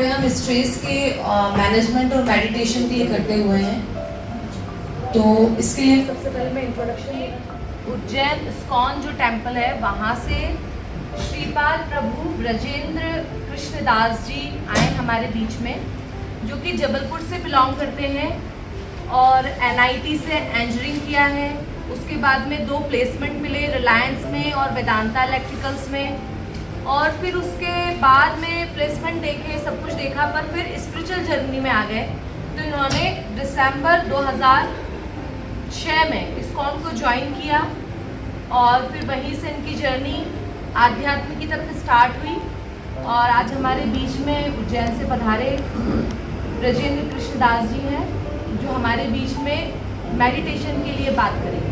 पे हम स्ट्रेस के मैनेजमेंट और मेडिटेशन के लिए इकट्ठे हुए हैं। तो इसके लिए सबसे पहले मैं इंट्रोडक्शन उज्जैन इस्कॉन जो टेम्पल है वहाँ से श्रीपाल प्रभु ब्रजेंद्र कृष्णदास जी आए हमारे बीच में, जो कि जबलपुर से बिलोंग करते हैं और NIT से इंजीनियरिंग किया है। उसके बाद में 2 प्लेसमेंट मिले रिलायंस में और वेदांता इलेक्ट्रिकल्स में, और फिर उसके बाद में प्लेसमेंट देखे, सब कुछ देखा, पर फिर स्पिरिचुअल जर्नी में आ गए। तो इन्होंने दिसंबर 2006 में इस्कॉन को ज्वाइन किया और फिर वहीं से इनकी जर्नी आध्यात्म की तरफ स्टार्ट हुई। और आज हमारे बीच में उज्जैन से पधारे ब्रजेंद्र कृष्णदास जी हैं, जो हमारे बीच में मेडिटेशन के लिए बात करेंगे।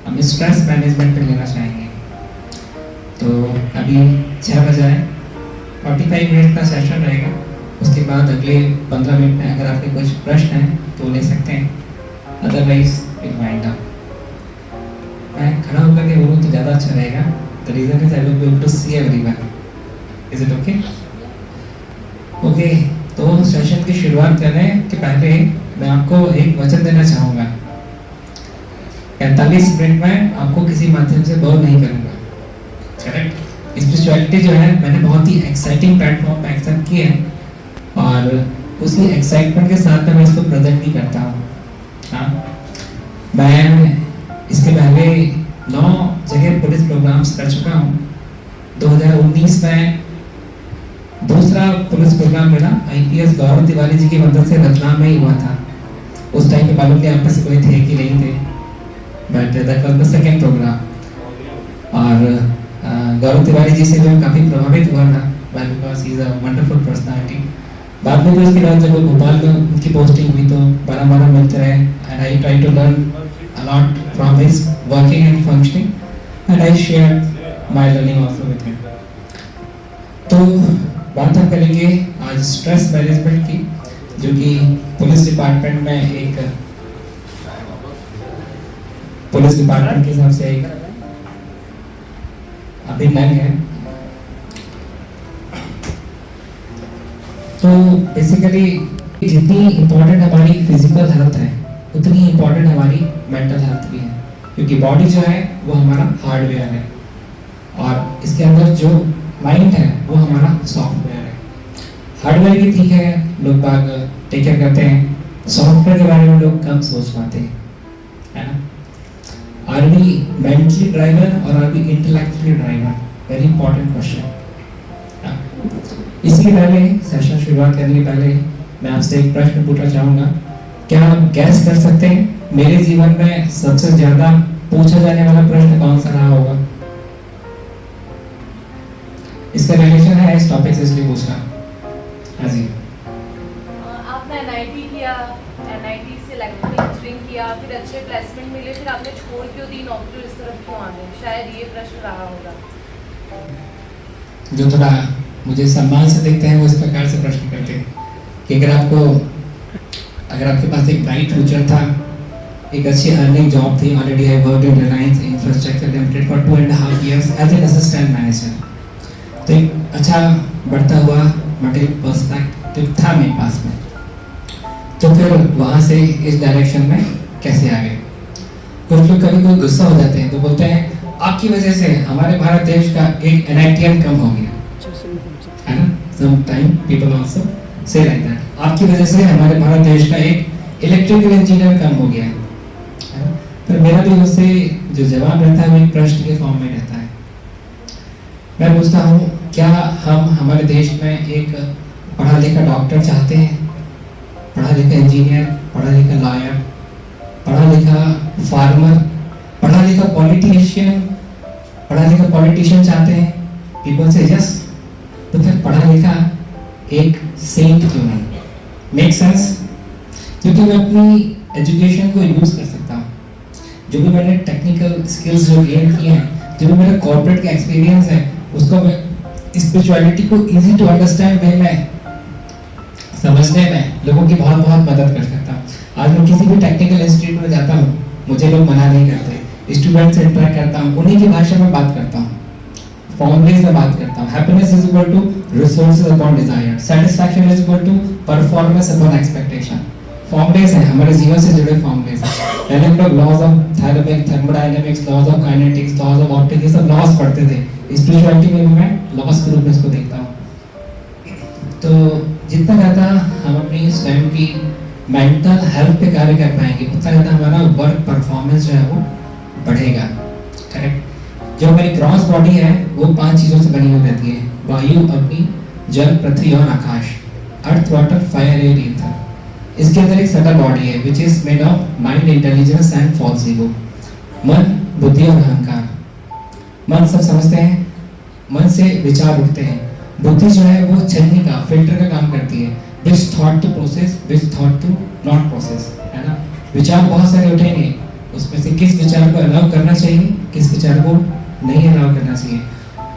हम स्ट्रेस मैनेजमेंट पे लेना चाहेंगे। तो अभी 6 बजे 45 मिनट का सेशन रहेगा। उसके बाद अगले 15 मिनट में अगर आपके कुछ प्रश्न हैं तो ले सकते हैं, अदरवाइज विल वाइंड अप। मैं खड़ा होकर के बोलूँ तो ज़्यादा अच्छा रहेगा। The reason is I will be able to see everyone. Is it okay? Okay, तो सेशन की शुरुआत करने के पहले मैं आपको एक वचन देना चाहूँगा। 45 मिनट में आपको किसी माध्यम से बोर नहीं करूँगा। करेक्ट? स्पिरिचुअलिटी जो है मैंने बहुत ही एक्साइटिंग प्लेटफॉर्म पे एक्सेप्ट की है और उसी एक्साइटमेंट के साथ मैं इसको प्रेजेंट भी करता हूँ। हाँ, मैं इसके पहले 9 जगह पुलिस प्रोग्राम्स कर चुका हूँ। 2019 में दूसरा पुलिस प्रोग्राम मेरा IPS गौरव तिवारी जी की मदद से रतलाम में ही हुआ था। उस टाइम पे मालूम नहीं आप में से कोई थे कि नहीं थे, but that was the second programme. और गौरव तिवारी जी से मैं काफ़ी प्रभावित हुआ था, because he is a wonderful personality. बाद में भी उसके बाद जब भोपाल में उनकी पोस्टिंग हुई तो बारह मिलते रहे, and I try to learn a lot from his working and functioning, and I shared my learning also with him. तो बात हम करेंगे आज स्ट्रेस मैनेजमेंट की, जो कि पुलिस डिपार्टमेंट में एक पुलिस डिपार्टमेंट के हिसाब से एक अभिन्न है। तो बेसिकली जितनी इम्पोर्टेंट हमारी फिजिकल हेल्थ है उतनी इम्पोर्टेंट हमारी मेंटल हेल्थ भी है, क्योंकि बॉडी जो है वो हमारा हार्डवेयर है और इसके अंदर जो माइंड है वो हमारा सॉफ्टवेयर है। हार्डवेयर भी ठीक है, लोग बाग टेक केयर करते हैं, सॉफ्टवेयर के बारे में लोग कम सोच पाते हैं, है ना? आर वी मेंटली ड्राइवर और are we intellectually driver? Very important question. इसके पहले सेशन शुरुआत करने के पहले मैं आपसे एक प्रश्न पूछना चाहूँगा। क्या आप गैस कर सकते हैं मेरे जीवन में सबसे ज्यादा पूछा जाने वाला प्रश्न कौन सा रहा होगा? इसका रिलेशन है इस टॉपिक से, इसलिए पूछ रहा। हाँ जी, आपने NIT किया, NIT से इलेक्ट्रिकल इंजीनियरिंग किया, फिर अच्छे प्लेसमेंट मिले, फिर आपने छोड़ क्यों दी नौकरी, इस तरफ क्यों आ गए? शायद ये प्रश्न रहा होगा। जो थोड़ा मुझे सम्मान से देखते हैं वो इस प्रकार से प्रश्न करते हैं कि अगर आपके पास एक ब्राइट फ्यूचर था, एक अच्छी अर्निंग जॉब थी, already I worked in Reliance infrastructure limited for 2.5 years as an assistant manager, तो एक अच्छा बढ़ता हुआ मटेरियल पर्सपेक्टिव था मेरे पास में, तो फिर वहाँ से इस डायरेक्शन में कैसे आ गए? कुछ लोग कभी कोई गुस्सा हो जाते हैं तो बोलते हैं आपकी वजह से हमारे भारत देश का एक NITian कम हो गया, है ना? Sometime people also say like that, आपकी वजह से हमारे भारत देश का एक इलेक्ट्रिकल इंजीनियर कम हो गया है। पर मेरा भी उससे जो जवाब रहता है वो एक प्रश्न के फॉर्म में रहता है। मैं पूछता हूँ, क्या हम हमारे देश में एक पढ़ा लिखा डॉक्टर चाहते हैं, पढ़ा लिखा इंजीनियर, पढ़ा लिखा लॉयर, पढ़ा लिखा फार्मर, पढ़ा लिखा पॉलिटिशियन चाहते हैं? पीपल से यस। तो फिर पढ़ा लिखा एक सेंट क्यों नहीं? Make sense? क्योंकि मैं अपनी एजुकेशन को यूज कर सकता हूँ, जो भी मैंने टेक्निकल स्किल्स जो गेन किए हैं, जो भी मेरा कॉर्पोरेट का एक्सपीरियंस है, उसको मैं स्पिरिचुअलिटी को इजी टू अंडरस्टैंड वे में समझने में लोगों की बहुत मदद कर सकता हूँ। आज मैं किसी भी टेक्निकल इंस्टीट्यूट में जाता हूँ, मुझे लोग मना नहीं करते, स्टूडेंट से इंटरेक्ट करता हूँ, उन्हीं की भाषा में बात करता हूँ। फॉर्मुलेज में बात करता हूँ। Happiness is equal to resources upon desire, satisfaction is equal to performance upon expectation. Formulas है हमारे जीवन से जुड़े फॉर्मुलेज हैं। पहले हम लोग laws of thermodynamics, laws of kinetics, laws of optics, ये सब लॉज पढ़ते थे। स्पिरिचुअलिटी में भी मैं लॉज के रूप में इसको देखता हूँ। तो जितना ज़्यादा हम अपनी स्वयं की मेंटल हेल्थ पे कार्य कर पाएंगे, उतना ज़्यादा हमारा वर्क परफॉर्मेंस जो है वो बढ़ेगा। करेक्ट। जो हमारी ग्रॉस बॉडी है वो 5 चीज़ों से बनी हुई रहती है: वायु, अग्नि, जल, पृथ्वी और आकाश। Earth, water, fire, air, ether. इसके अंदर एक सटल बॉडी है which is made of mind, intelligence and false ego. मन, बुद्धि और अहंकार। मन सब समझते हैं, मन से विचार उठते हैं। बुद्धि जो है वो छलनी का, फिल्टर का काम करती है, which thought to process, which thought to not process, है ना। विचार बहुत सारे उठेंगे, उसमें से किस विचार को अलाउ करना चाहिए, किस विचार को नहीं अलाउ करना चाहिए।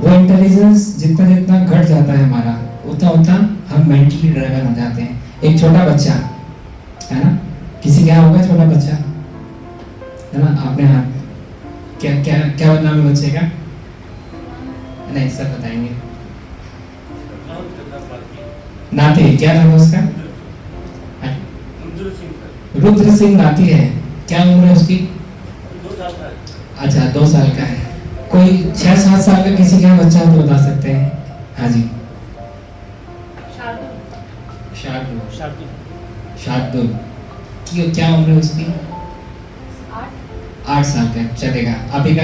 वो इंटेलिजेंस जितना जितना घट जाता है हमारा, उतना उतना हम मेंटली ड्राइवन हो जाते हैं। एक छोटा बच्चा है ना, किसी क्या होगा छोटा बच्चा है ना, आपने हाथ क्या क्या क्या नाम है बच्चे का? नहीं, सब बताएंगे। नाती, क्या नाम है उसका? रुद्र सिंह नाती है। क्या उम्र है उसकी? 2 साल का। अच्छा, 2 साल का है। कोई 6-7 साल का किसी का बच्चा हो तो बता सकते हैं? हाँ जी, शार्दुल। क्या उम्र है उसकी? 8 साल का। चलेगा। आप ही का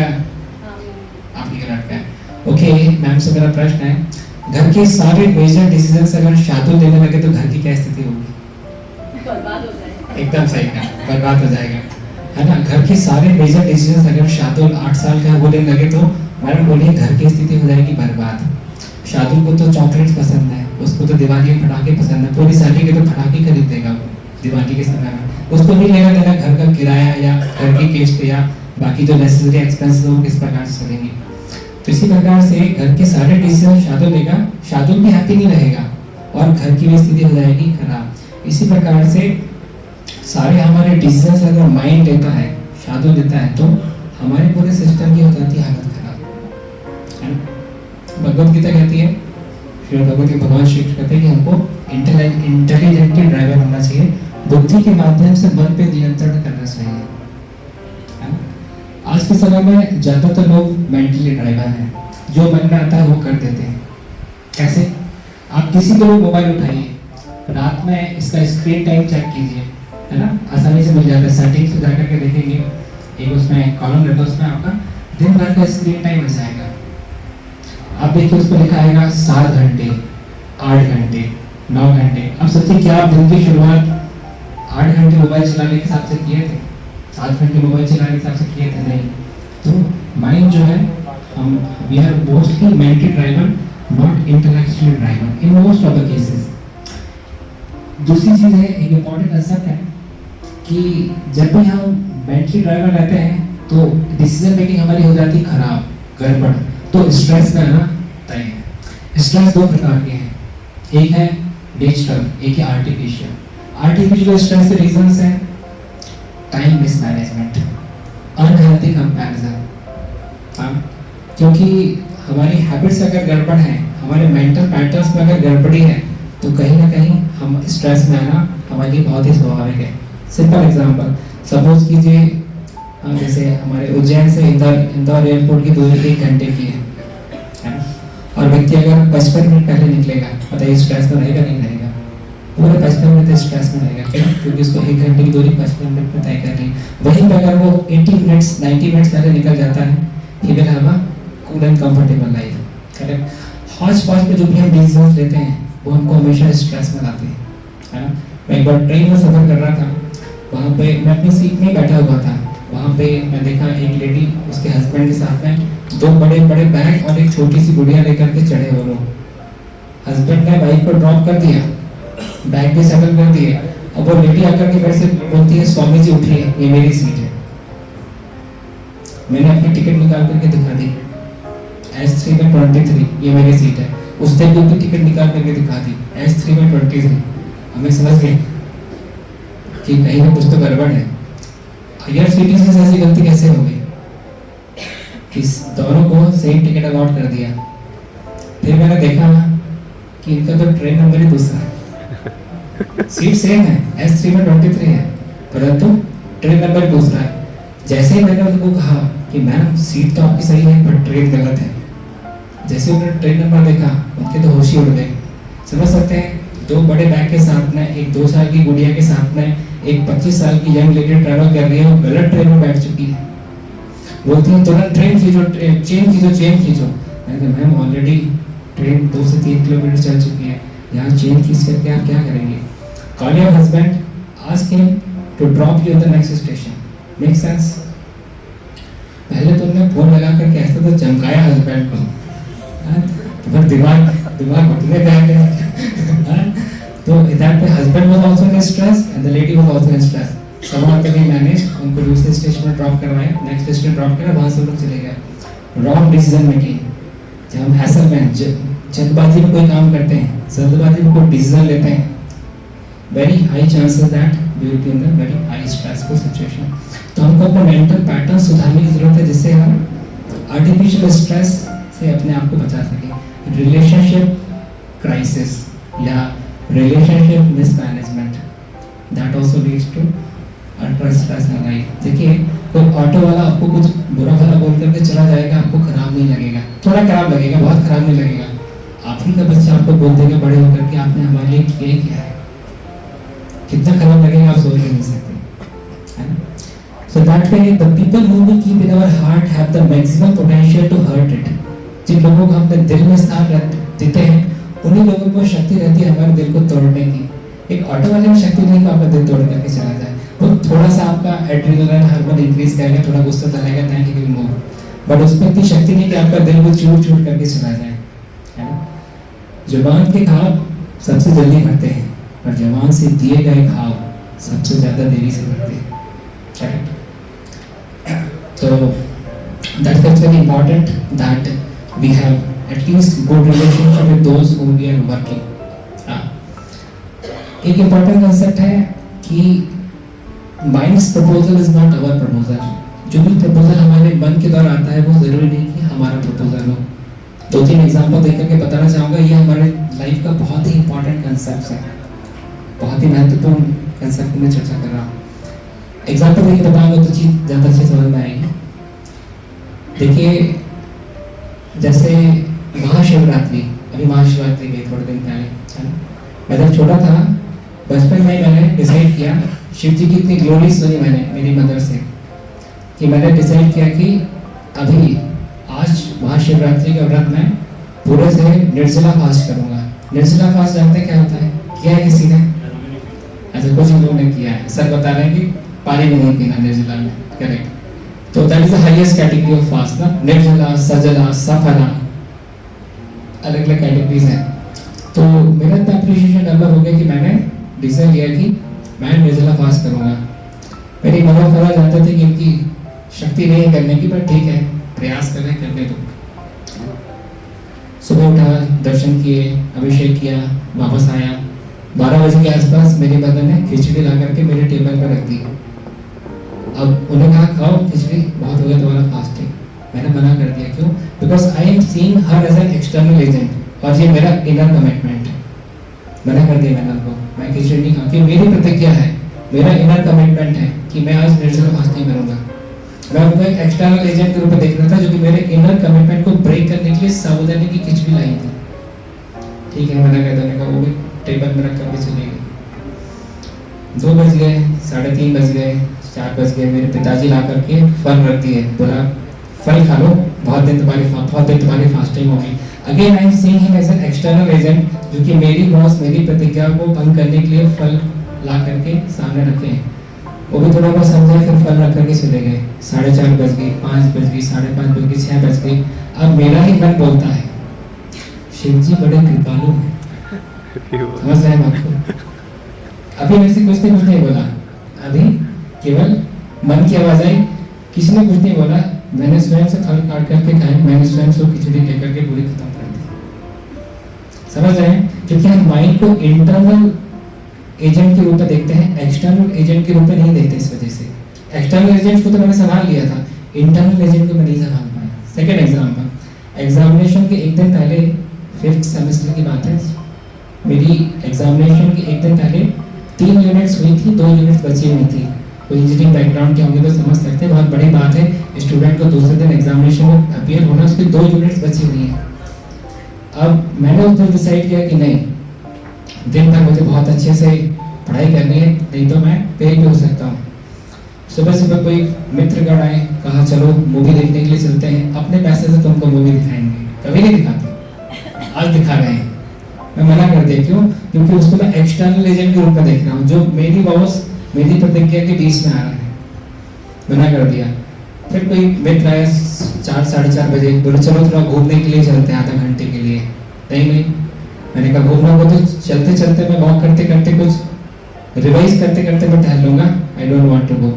लड़का है। ओके, मैम से मेरा प्रश्न है, घर के सारे मेजर डिसीजंस अगर शार्दुल लेने लगे तो घर की क्या स्थिति होगी? बर्बाद हो जाएगा। एकदम सही कहा, बर्बाद हो जाएगा, है ना। घर के सारे मेजर डिसीजंस अगर शार्दुल 8 साल का वो लेने लगे तो मैडम बोलिए घर की स्थिति हो जाएगी बर्बाद। शार्दुल को तो चॉकलेट्स पसंद है, उसको तो दिवाली में पटाखे पसंद है, पूरी साली के तो पटाखे खरीद देगा वो दिवाली के समय में। उसको नहीं लेना देना घर का किराया या घर की किस्त या बाकी जो नेसेसरी एक्सपेंसेस वो किस प्रकार से चलेंगे। तो इसी प्रकार से घर के सारे डिसीजन शार्दुल लेगा, शार्दुल भी हैप्पी नहीं रहेगा और घर की भी स्थिति हो जाएगी खराब। इसी प्रकार से सारे हमारे डिसीजन अगर माइंड लेता है, शार्दुल लेता है, तो हमारे पूरे सिस्टम की हो जाती है हालत खराब। भगवत गीता कहती है, श्री भगवत के भगवान श्री कृष्ण कहते हैं कि हमको इंटेलिजेंटली ड्राइवर होना चाहिए, बुद्धि के माध्यम से मन पे नियंत्रण करना चाहिए। आज के समय में ज्यादातर लोग मेंटली ड्राइवर हैं, जो मन में आता है वो कर देते हैं। कैसे? आप किसी को भी मोबाइल उठाइए, रात में इसका स्क्रीन टाइम चेक कीजिए, है ना, आसानी से मिल जाता है। सेटिंग्स में जाकर के देखेंगे, एक उसमें कॉलम रहता है, उसमें आपका दिन भर का स्क्रीन टाइम आ जाएगा। आप देखिए उस पर लिखा आएगा 7 घंटे, 8 घंटे, 9 घंटे। अब सोचिए क्या आप दिन की शुरुआत 8 घंटे मोबाइल चलाने के हिसाब से किए थे? 7 घंटे मोबाइल चलाने के हिसाब से किए थे? नहीं। तो माइंड जो है, हम we are mostly mentally driven, not intellectually driven in most of the cases. दूसरी चीज है, एक इम्पॉर्टेंट कंसेप्ट है कि जब भी हम मेंटली ड्राइवर रहते हैं तो डिसीजन मेकिंग हमारी हो जाती है खराब, गड़बड़। तो स्ट्रेस में आना तय है। स्ट्रेस 2 प्रकार के हैं, एक है नेचुरल, एक है आर्टिफिशियल। आर्टिफिशियल स्ट्रेस के रीजंस हैं टाइम मिसमैनेजमेंट, अनहेल्दी कंपैरिजन। क्योंकि हमारी हैबिट्स अगर गड़बड़ है, हमारे मेंटल पैटर्न्स में अगर गड़बड़ी है, तो कहीं ना कहीं हम स्ट्रेस में आना हमारे लिए बहुत ही स्वाभाविक है। सिंपल एग्जांपल, सपोज कीजिए जैसे हमारे उज्जैन से इंदौर एयरपोर्ट की दूरी 1 घंटे की है ना, और व्यक्ति अगर 55 मिनट पहले निकलेगा, बताइए स्ट्रेस में रहेगा नहीं रहेगा? पूरे 55 मिनट स्ट्रेस में रहेगा। क्यों? क्योंकि उसको 1 घंटे की दूरी 55 मिनट में तय करनी है। वहीं पर अगर वो 80 मिनट्स 90 मिनट्स पहले निकल जाता है, he will have a cool and comfortable life. Correct. Hooch पॉच पे जो भी हम डिसीजंस लेते हैं वो हमको हमेशा स्ट्रेस में लाते हैं, है ना। मैं एक बार ट्रेन में सफर कर रहा था, वहाँ पे मैं अपनी सीट में बैठा हुआ था, वहाँ पे मैं देखा एक लेडी उसके हस्बैंड के साथ में 2 बड़े बड़े बैग और एक छोटी सी गुड़िया लेकर के चढ़े हो लोग। हस्बैंड ने बाइक पर ड्रॉप कर दिया, बैग भी सेटल कर दिए, अब वो लेडी आकर के मेरे से बोलती है, स्वामी जी उठिए, ये मेरी सीट है। मैंने अपनी टिकट निकाल करके दिखा दी, S3 में 23, ये मेरी सीट है। उसने भी अपनी टिकट निकाल करके दिखा दी, S3 में 23। हमें समझ गए कि कहीं ना कुछ तो गड़बड़ है। IRCTC से ऐसी गलती कैसे हो गई? कि दोनों को सेम टिकट अलॉट कर दिया। फिर मैंने देखा कि इनका तो ट्रेन नंबर ही दूसरा है, सीट सेम है, S3 में 23 है, परंतु ट्रेन नंबर दूसरा है। जैसे ही मैंने उनको कहा कि मैम सीट तो आपकी सही है पर ट्रेन गलत है, जैसे उन्होंने ट्रेन नंबर देखा उनके तो होश ही उड़ गए। समझ सकते हैं, दो बड़े बैग के साथ में, एक 2 साल की गुड़िया के साथ में एक 25 साल की यंग लेडी ट्रैवल कर रही है, वो गलत ट्रेन में बैठ चुकी है। बोलती है तुरंत ट्रेन खींचो, चेन खींचो। मैंने कहा मैम ऑलरेडी ट्रेन 2 से 3 किलोमीटर चल चुकी है, यहाँ चेन खींच करके आप क्या करेंगे? Call your husband, ask him to drop you at the next station. Make sense? पहले तो उन्होंने फोन लगा करके ऐसा तो चमकाया हस्बैंड को, तो दिमाग घुटने पे आ गया। तो दैट पे husband was also in stress and the lady was also in stress. somehow they managed, उनको दूसरे स्टेशन में ड्रॉप करवाया, नेक्स्ट स्टेशन में ड्रॉप करा, वहां से लोग चले गए। रॉन्ग डिसीजन मेकिंग, जब हम हैसल में जल्दबाजी में कोई काम करते हैं, जल्दबाजी में कोई डिसीजन लेते हैं, very high chances that we will be in the very high stressful situation. तो हमको अपना मेंटल पैटर्न सुधारने की जरूरत है, जिससे हम आर्टिफिशियल स्ट्रेस से अपने आप को बचा सकें। रिलेशनशिप क्राइसिस या relationship mismanagement, that also leads to ultra stress in life. देखिए, कोई ऑटो वाला आपको कुछ बुरा भला बोल करके चला जाएगा, आपको खराब नहीं लगेगा, थोड़ा खराब लगेगा, बहुत खराब नहीं लगेगा। आप ही का बच्चा आपको बोल देगा बड़े होकर के आपने हमारे लिए किया ही क्या है, कितना खराब लगेगा आप सोच नहीं सकते, है ना? So that way the people who we keep in our heart have the maximum potential to hurt it. जिन लोगों को हम अपने दिल में स्थान देते हैं, उन्हीं लोगों को शक्ति रहती है हमारे दिल को तोड़ने की। एक ऑटो वाले में शक्ति नहीं कि आपका दिल तोड़ करके चला जाए, वो थोड़ा सा आपका एड्रेनलिन हार्मोन इंक्रीज करेगा, थोड़ा गुस्सा चलाएगा, थैंक यू मोर, बट उसमें इतनी शक्ति नहीं कि आपका दिल को चूर करके चला जाए, है ना? जुबान के घाव सबसे जल्दी भरते हैं, पर जुबान से दिए गए घाव सबसे ज्यादा देरी से भरते हैं, correct? So that's very important that we have at least good relationship with those whom we are working. एक important concept है कि mind's proposal is not our proposal. जो भी proposal हमारे मन के द्वारा आता है वो जरूरी नहीं कि हमारा proposal हो। 2-3 एग्जाम्पल देकर के बताना चाहूँगा, ये हमारे लाइफ का बहुत ही important concept है, बहुत ही महत्वपूर्ण concept में चर्चा कर रहा हूँ। एग्जाम्पल देके बताऊंगा तो चीज ज़्यादा अच्छे समझ में आएगी। देखिए, जैसे महाशिवरात्रि, अभी महाशिवरात्रि गई थोड़े दिन पहले, है ना? मैं जब छोटा था, बचपन में मैंने डिसाइड किया, शिव जी की इतनी ग्लोरी सुनी मैंने मेरी मदर से, कि मैंने डिसाइड किया कि अभी आज महाशिवरात्रि का व्रत मैं पूरे से निर्जला फास्ट करूंगा। निर्जला फास्ट जानते हैं क्या होता है? किया है किसी ने? अच्छा, कुछ लोगों ने किया है, सर बता रहे हैं कि पानी भी नहीं पीना निर्जला में, करेक्ट? तो that is the highest category of fast ना, निर्जला, सजला, सफला, अलग अलग कैटेगरीज हैं। तो मेरा इतना अप्रिशिएशन डेवलप हो गया कि मैंने डिसाइड किया कि मैं निर्जला फास्ट करूंगा। मेरी मदर फादर जानते थे कि इनकी शक्ति नहीं करने की, पर ठीक है, प्रयास करें, करने दो। सुबह उठा, दर्शन किए, अभिषेक किया, वापस आया, 12 बजे के आसपास मेरी मदर ने खिचड़ी ला करके मेरे टेबल पर रख दी। अब उन्हें कहा खाओ खिचड़ी, बहुत हो गया तुम्हारा फास्टिंग। मैंने मना कर दिया, क्यों? Because I am seeing her as an external agent, और ये मेरा इनर कमिटमेंट है। मना कर दिया मैंने उनको, मैं खिचड़ी नहीं खाऊंगी, मेरी प्रतिज्ञा है, मेरा इनर कमिटमेंट है कि मैं आज निर्जला फास्टिंग करूंगा। मैं उनको एक एक्सटर्नल एजेंट के रूप में देख रहा था, जो कि मेरे इनर कमिटमेंट को ब्रेक करने के लिए साबूदाने की खिचड़ी लाई थी। ठीक है, मना कर देने का, वो भी टेबल में रख करके चले गए। 2 बज गए, 3:30 बज गए, 4 बज गए, मेरे पिताजी ला करके फल रख दिए, बोला फल खा लो, बहुत दिन तुम्हारी फास्टिंग होगी। Again I am seeing him as an external agent, जो कि मेरी बॉस, मेरी प्रतिज्ञा को भंग करने के लिए फल ला करके सामने रखे हैं। वो भी थोड़ा बहुत समझे, फिर फल रख करके चले गए। 4:30 बज गई, 5 बज गई, 5:30 बज गई, 6 बज गई। अब मेरा ही मन बोलता है, शिव जी बड़े कृपालु हैं, समझ रहे हैं आपको? अभी मेरे से कुछ नहीं बोला, अभी केवल मन की आवाज आई, किसी ने कुछ नहीं बोला, मैंने स्वयं से फल काट करके खाए, मैंने स्वयं से खिचड़ी लेकर के पूरी खत्म कर दी। समझ रहे हैं? क्योंकि हम माइंड को इंटरनल एजेंट के रूप में देखते हैं, एक्सटर्नल एजेंट के रूप में नहीं देखते। इस वजह से एक्सटर्नल एजेंट को तो मैंने संभाल लिया था, इंटरनल एजेंट को मैं नहीं संभाल पाया। सेकेंड एग्जाम था। एग्जामिनेशन के एक दिन पहले, 5th सेमेस्टर की बात है, मेरी एग्जामिनेशन के एक दिन पहले 3 यूनिट्स हुई थी, 2 यूनिट्स बची हुई थी। कोई इंजीनियरिंग बैकग्राउंड के होंगे तो समझ सकते हैं, बहुत बड़ी बात है स्टूडेंट को दूसरे दिन एग्जामिनेशन में अपीयर होना, उसकी 2 यूनिट्स बची हुई हैं। अब मैंने उस दिन डिसाइड किया कि नहीं, दिन भर मुझे बहुत अच्छे से पढ़ाई करनी है, नहीं तो मैं फेल भी हो सकता हूँ। सुबह सुबह कोई मित्रगण आए, कहा चलो मूवी देखने के लिए चलते हैं, अपने पैसे से तुमको मूवी दिखाएंगे। कभी नहीं दिखाते, आज दिखा रहे हैं। मैं मना कर दिया, क्यों? क्योंकि उसको मैं एक्सटर्नल एजेंट के रूप में देख रहा हूँ, जो मेरी बॉस मेरी प्रतिज्ञा के बीच में आ रहा है। मना कर दिया। फिर कोई मित्र आया 4 साढ़े 4 बजे, बोले चलो थोड़ा घूमने के लिए चलते हैं, आधा घंटे के लिए। नहीं, मैंने कहा घूमना हो तो चलते चलते मैं वॉक करते करते कुछ रिवाइज करते करते मैं टहल लूंगा, I don't want to go.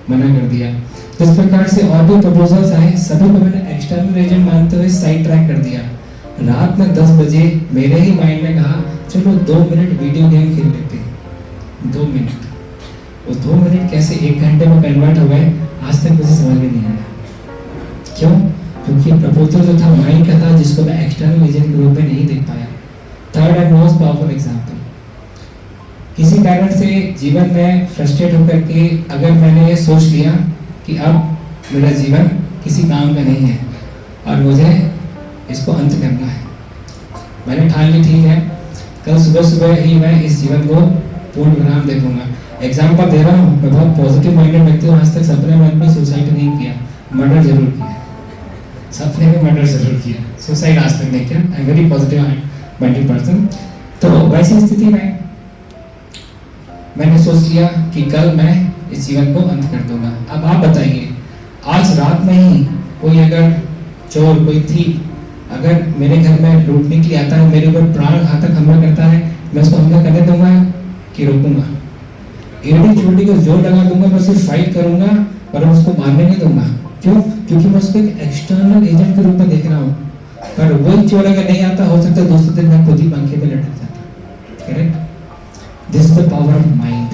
मना कर दिया। तो इस प्रकार से और भी प्रपोजल्स आए, सभी को मैंने एक्सटर्नल एजेंट मानते हुए साइड ट्रैक कर दिया। रात में 10 बजे मेरे ही माइंड में कहा चलो 2 मिनट वीडियो गेम खेल लेते हैं। 2 मिनट, वो 2 मिनट कैसे 1 घंटे में कन्वर्ट हो गए, आज तक मुझे समझ में नहीं आया। क्यों? क्योंकि प्रपोजल जो था माइंड का था, जिसको मैं एक्सटर्नल एजेंट के रूप में नहीं देख पाया। Third and most powerful example, किसी कारण से जीवन में फ्रस्ट्रेट होकर के अगर मैंने ये सोच लिया कि अब मेरा जीवन किसी काम का नहीं है और मुझे इसको अंत करना है, मैंने ठान ली ठीक है, कल सुबह सुबह ही मैं इस जीवन को पूर्ण विराम दे दूंगा। एग्जाम्पल दे रहा हूँ, मैं बहुत पॉजिटिव माइंडेड व्यक्ति हूँ, आज तक सपने मन में सुसाइड नहीं किया, मर्डर जरूर किया, सपने में मर्डर जरूर किया, सुसाइड आज तक नहीं किया। I am very positive minded person. तो वैसी स्थिति में मैंने सोच लिया कि कल मैं इस जीवन को अंत कर दूंगा। अब आप बताइए, आज रात में ही कोई अगर चोर, कोई थी अगर मेरे घर में लूटने के लिए आता है, मेरे ऊपर प्राण घातक हमला करता है, मैं उसको हमला करने दूंगा कि रोकूंगा? एड़ी चोटी को जोर लगा दूंगा, मैं उसे फाइट करूंगा पर मैं उसको मारने नहीं दूंगा। क्यों? क्योंकि मैं उसको एक एक्सटर्नल एजेंट के रूप में देख रहा हूँ। पर वही चोर अगर नहीं आता, हो सकता है दूसरे दिन मैं खुद ही पंखे पे लटक जाता। Correct? This is the power of mind.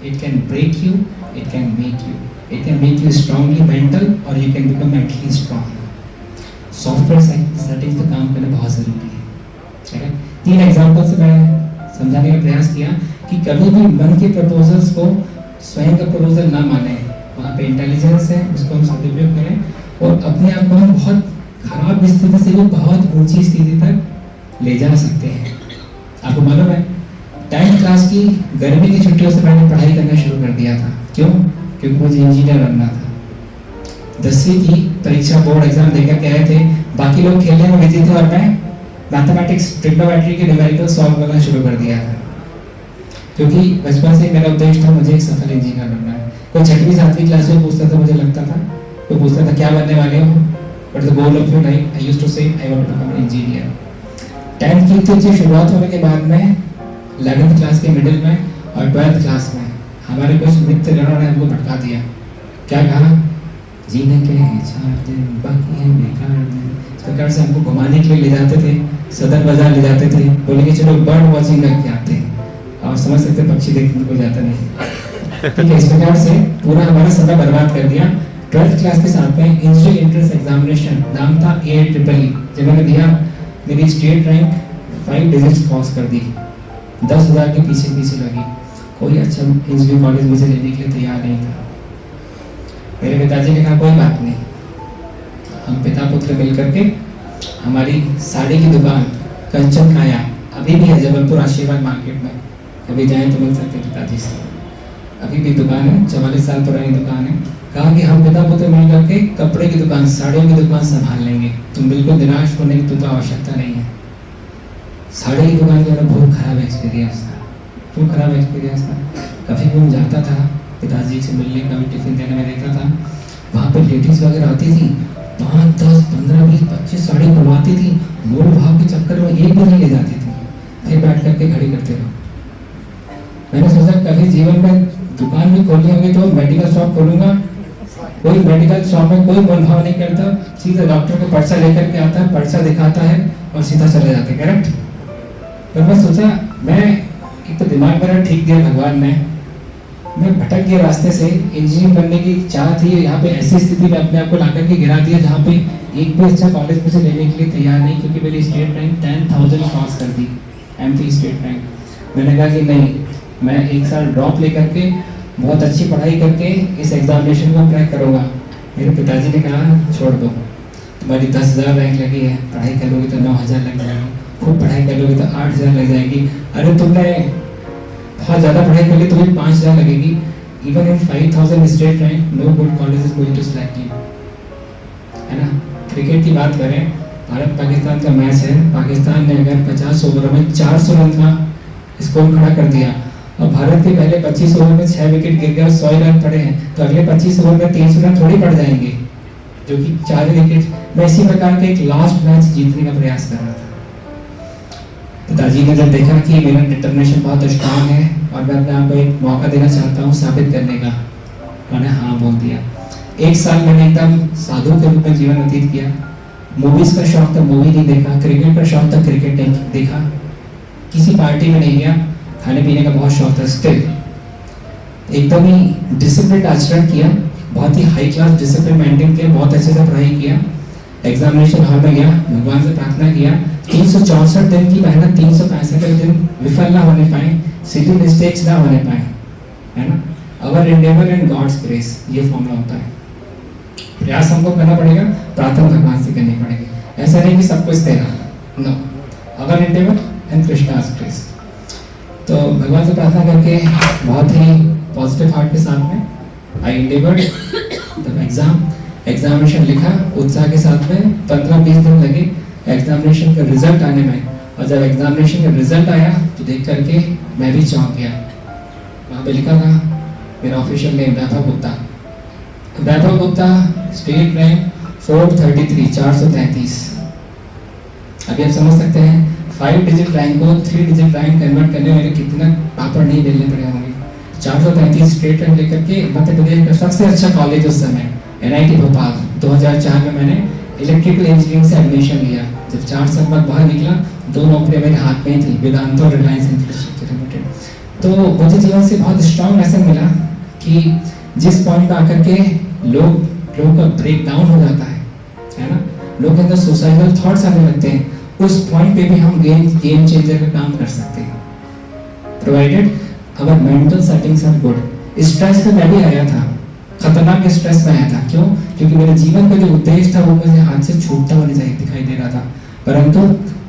It can break you, it can make you. It can make you strongly mental or you can become mentally strong. Software settings पे काम करना बहुत ज़रूरी है। करेक्ट? 3 एग्जाम्पल से मैं समझाने का प्रयास किया कि कभी भी मन के प्रपोजल्स को स्वयं का प्रपोजल ना माने, वहाँ पे इंटेलिजेंस है, उसको हम सदुपयोग करें और अपने आप को हम बहुत खराब स्थिति से भी बहुत ऊंची स्थिति तक ले जा सकते हैं। आपको मालूम है 10th क्लास की गर्मी की छुट्टियों से मैंने पढ़ाई करना शुरू कर दिया था। क्यों? क्योंकि मुझे इंजीनियर बनना था। 10वीं की परीक्षा बोर्ड एग्जाम देकर के आए थे, बाकी लोग खेलने में बिजी थे और मैं मैथमेटिक्स ट्रिग्नोमेट्री के न्यूमेरिकल सॉल्व करना शुरू कर दिया था। क्योंकि बचपन से मेरा उद्देश्य था मुझे एक सफल इंजीनियर बनना है। कोई 6वीं 7वीं क्लास में पूछता था, मुझे लगता था, कोई पूछता था क्या बनने वाले हो, but the goal of your life, I used to say I want to become an engineer. 10th की शुरुआत होने के बाद में 11th क्लास के मिडिल में और 12th क्लास में हमारे कुछ मित्रगणों ने हमको भटका दिया। क्या कहा? जीने के 4 दिन बाकी हैं बेकार दिन। इस प्रकार से हमको घुमाने के लिए ले जाते थे, सदर बाजार ले जाते थे, बोले कि चलो बर्ड वॉचिंग करके आते हैं। और समझ सकते पक्षी देखने को जाता नहीं। ठीक है, इस प्रकार से पूरा हमारा समय बर्बाद कर दिया। 12th क्लास के साथ में इंजीनियरिंग एंट्रेंस एग्जामिनेशन, नाम था AIEEE, जब मैंने दिया मेरी स्टेट रैंक 5 डिजिट्स क्रॉस कर दी, 10,000 के पीछे लगी। कोई अच्छा इंजीनियरिंग कॉलेज मुझे लेने के लिए तैयार नहीं था। मेरे पिताजी ने कहा कोई बात नहीं, हम पिता पुत्र मिलकर के हमारी साड़ी की दुकान कंचन काया अभी भी है जबलपुर आशीर्वाद मार्केट में, कभी जाएं तो मिल सकते हैं पिताजी से, अभी भी दुकान है, 44 साल पुरानी दुकान है। कहा कि हम पिता पुत्र मिल करके कपड़े की दुकान, साड़ियों की दुकान संभाल लेंगे, तुम बिल्कुल निराश होने की तो आवश्यकता नहीं है। साड़ी की दुकान का बहुत खराब एक्सपीरियंस था, बहुत खराब एक्सपीरियंस था। कभी भी मैं जाता था पिताजी से मिलने, कभी टिफिन देने में रहता था, वहाँ पे लेडीज वगैरह आती थी, 5, 10, 15, 20, 25 साड़ी खुलवाती थी, मोल भाव के चक्कर में एक भी नहीं ले जाती थी, फिर बैठ करके खड़ी करते रहो। मैंने सोचा कभी जीवन में दुकान भी खोलनी होगी तो मेडिकल शॉप खोलूंगा। कोई मेडिकल शॉप में कोई मोल भाव नहीं करता, सीधा डॉक्टर का पर्चा लेकर के आता है, पर्चा दिखाता है और सीधा चले जाते। करेक्ट? तो मैं सोचा, मैं एक तो दिमाग मेरा ठीक दिया भगवान ने, मैं भटक गया रास्ते से, इंजीनियरिंग करने की चाह थी, यहाँ पे ऐसी स्थिति में अपने आप को लाकर के गिरा दिया जहाँ पे एक भी अच्छा कॉलेज मुझे लेने के लिए तैयार नहीं, क्योंकि मेरी स्टेट रैंक 10,000 क्रॉस कर दी, MP स्टेट रैंक। मैंने कहा कि नहीं, मैं एक साल ड्रॉप ले करके बहुत अच्छी पढ़ाई करके इस एग्जामिनेशन को क्रैक करूँगा। मेरे पिताजी ने कहा छोड़ दो, तुम्हारी 10,000 रैंक लगी है, पढ़ाई करोगे तो 9,000 लग जाएगा, खूब पढ़ाई करोगे तो 8,000 लग जाएगी, अरे तुमने बहुत ज़्यादा पढ़ाई कर ली तो भी 5,000 लगेगी। Even in 5,000 state rank no good college is going to select you, है ना। क्रिकेट की बात करें, भारत पाकिस्तान का मैच है, पाकिस्तान ने अगर 50 ओवर में 400 रन का स्कोर खड़ा कर दिया और भारत के पहले 25 ओवर में 6 विकेट गिर गए और 100 रन पड़े हैं, तो अगले 25 ओवर में 300 रन थोड़ी पड़ जाएंगे, जो कि 4 विकेट। मैं इसी प्रकार के एक लास्ट मैच जीतने का प्रयास कर रहा था। पिताजी ने जब देखा कि मेरा डिटर्मिनेशन बहुत स्ट्रांग है और मैं अपने आप को एक मौका देना चाहता हूँ साबित करने का, मैंने हाँ बोल दिया। एक साल मैंने एकदम साधु के रूप में जीवन व्यतीत किया। मूवीज का शौक था, मूवी नहीं देखा, क्रिकेट का शौक था, क्रिकेट नहीं देखा, किसी पार्टी में नहीं गया, खाने पीने का बहुत शौक था, स्टिल एकदम ही डिसिप्लिन आचरण किया, बहुत ही हाई क्लास डिसिप्लिन मेंटेन किया, बहुत अच्छे से पढ़ाई किया। एग्जामिनेशन हॉल में गया, भगवान से प्रार्थना किया, 364 दिन की मेहनत 365 दिन विफल ना होने पाए, सिली मिस्टेक्स ना होने पाए, है ना। अवर एंडेवर एंड गॉड्स ग्रेस, ये फॉर्मूला होता है। प्रयास हमको करना पड़ेगा, प्रार्थना भगवान से करनी पड़ेगी। ऐसा नहीं कि सब कुछ तेरा, no, our endeavour and Krishna's grace. तो भगवान से प्रार्थना करके बहुत ही पॉजिटिव हार्ट के साथ में आई एंडेवर्ड द एग्जामिनेशन लिखा उत्साह के साथ में। 15-20 दिन लगे एग्जामिनेशन का रिजल्ट आने में, और जब एग्जामिनेशन का रिजल्ट आया तो देख करके मैं भी चौंक गया। वहाँ पे लिखा था मेरा ऑफिशियल नेम वैभव गुप्ता, स्टेट रैंक 433, 433। अभी आप समझ सकते हैं 5 डिजिट रैंक को 3 डिजिट रैंक कन्वर्ट करने में कितना पापड़ नहीं बेलने पड़े होंगे। 433 स्टेट रैंक लेकर के मध्य प्रदेश का सबसे अच्छा कॉलेज उस समय NIT भोपाल। 2004 में मैंने इलेक्ट्रिकल इंजीनियरिंग से एडमिशन लिया। जब 4 साल बाद बाहर निकला, 2 नौकरियां मेरे हाथ में थी, वेदांता और रिलायंस इंफ्रास्ट्रक्चर लिमिटेड। तो मुझे जीवन से बहुत स्ट्रॉन्ग लेसन मिला कि जिस पॉइंट पर आकर के लोगों का ब्रेक डाउन हो जाता है ना, लोग के अंदर सुसाइडल थॉट्स आने लगते हैं, उस पॉइंट पे भी हम गेम चेंजर का काम कर सकते हैं, provided our mental settings are good. Stress में मैं भी आया था, खतरनाक स्ट्रेस में आया था। क्यों? क्योंकि मेरे जीवन का जो उद्देश्य था वो मुझे हाथ से छूटता हुआ दिखाई दे रहा था, परंतु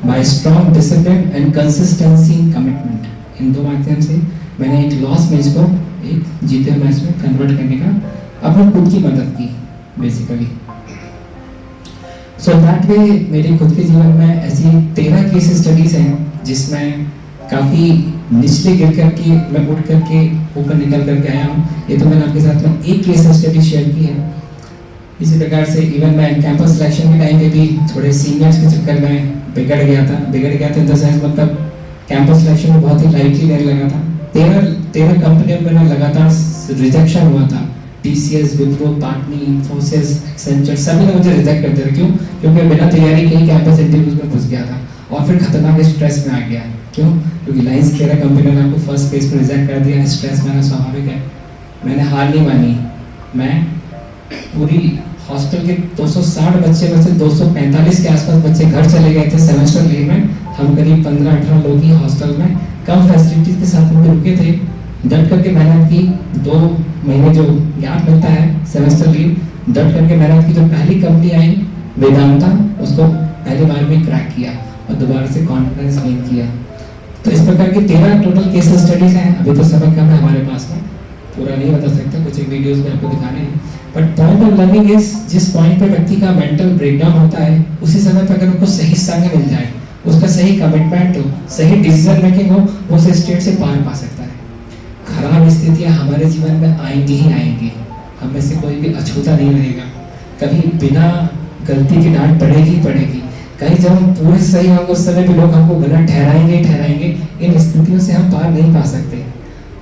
by strong discipline and consistency in commitment, इन दो माध्यम से मैंने एक लॉस मैच को एक जीते मैच में कन्वर्ट करने का अपनी खुद की मदद की बेसिकली। सो दैट वे मेरे खुद के जीवन में ऐसी 13 केस स्टडीज हैं जिसमें काफ़ी निचले गिर करके मैं उठ करके ऊपर निकल करके आया हूँ। ये तो मैंने आपके साथ में एक केस स्टडी शेयर की है। इसी प्रकार से इवन मैं कैंपस सिलेक्शन के टाइम में भी थोड़े सीनियर्स के चक्कर में बिगड़ गया था इन द सेंस, मतलब कैंपस सिलेक्शन में बहुत ही लाइटली लेने लगा था। 13 कंपनियों में लगातार रिजेक्शन हुआ था। TCS, विप्रो, पाटनी, इन्फोसिस, एक्सेंचर, सभी ने मुझे रिजेक्ट कर दिया। क्यों? क्योंकि बिना तैयारी के ही कैंपस इंटरव्यूज में घुस गया था और फिर खतरनाक स्ट्रेस में आ गया। क्यों? क्योंकि लाइंस 13 कंपनियों ने आपको फर्स्ट फेज में रिजेक्ट कर दिया। स्ट्रेस में स्वाभाविक है। मैंने हार नहीं मानी। मैं पूरी हॉस्टल के 260 बच्चे में से 245 के आसपास बच्चे घर चले गए थे सेमेस्टर लीव में। हम करीब 15-18 लोग ही हॉस्टल में कम फैसिलिटीज के साथ में रुके थे। डट करके मेहनत की। 2 महीने जो गैप मिलता है सेमेस्टर लीव, डट करके मेहनत की। जो पहली कंपनी आई वेदांता, उसको पहली बार में क्रैक किया और दोबारा से कॉन्फिडेंस गेन किया। तो इस प्रकार की 13 टोटल केस स्टडीज हैं। अभी तो समय कम है हमारे पास में, पूरा नहीं बता सकता, कुछ एक वीडियोस में आपको दिखाने हैं। But point of learning is जिस पॉइंट पे व्यक्ति का मेंटल ब्रेकडाउन होता है, उसी समय पर अगर उसको सही संग मिल जाए, उसका सही कमिटमेंट हो, सही डिसीजन मेकिंग हो, वो उस स्टेट से पार पा सकता है। खराब स्थितियां हमारे जीवन में आएंगी ही आएंगी। हम में से कोई भी अछूता नहीं रहेगा। कभी बिना गलती की डांट पड़ेगी ही पड़ेगी। कहीं जब हम पूरे सही होंगे उस समय भी लोग हमको गलत ठहराएंगे ही ठहराएंगे। इन स्थितियों से हम पार नहीं पा सकते।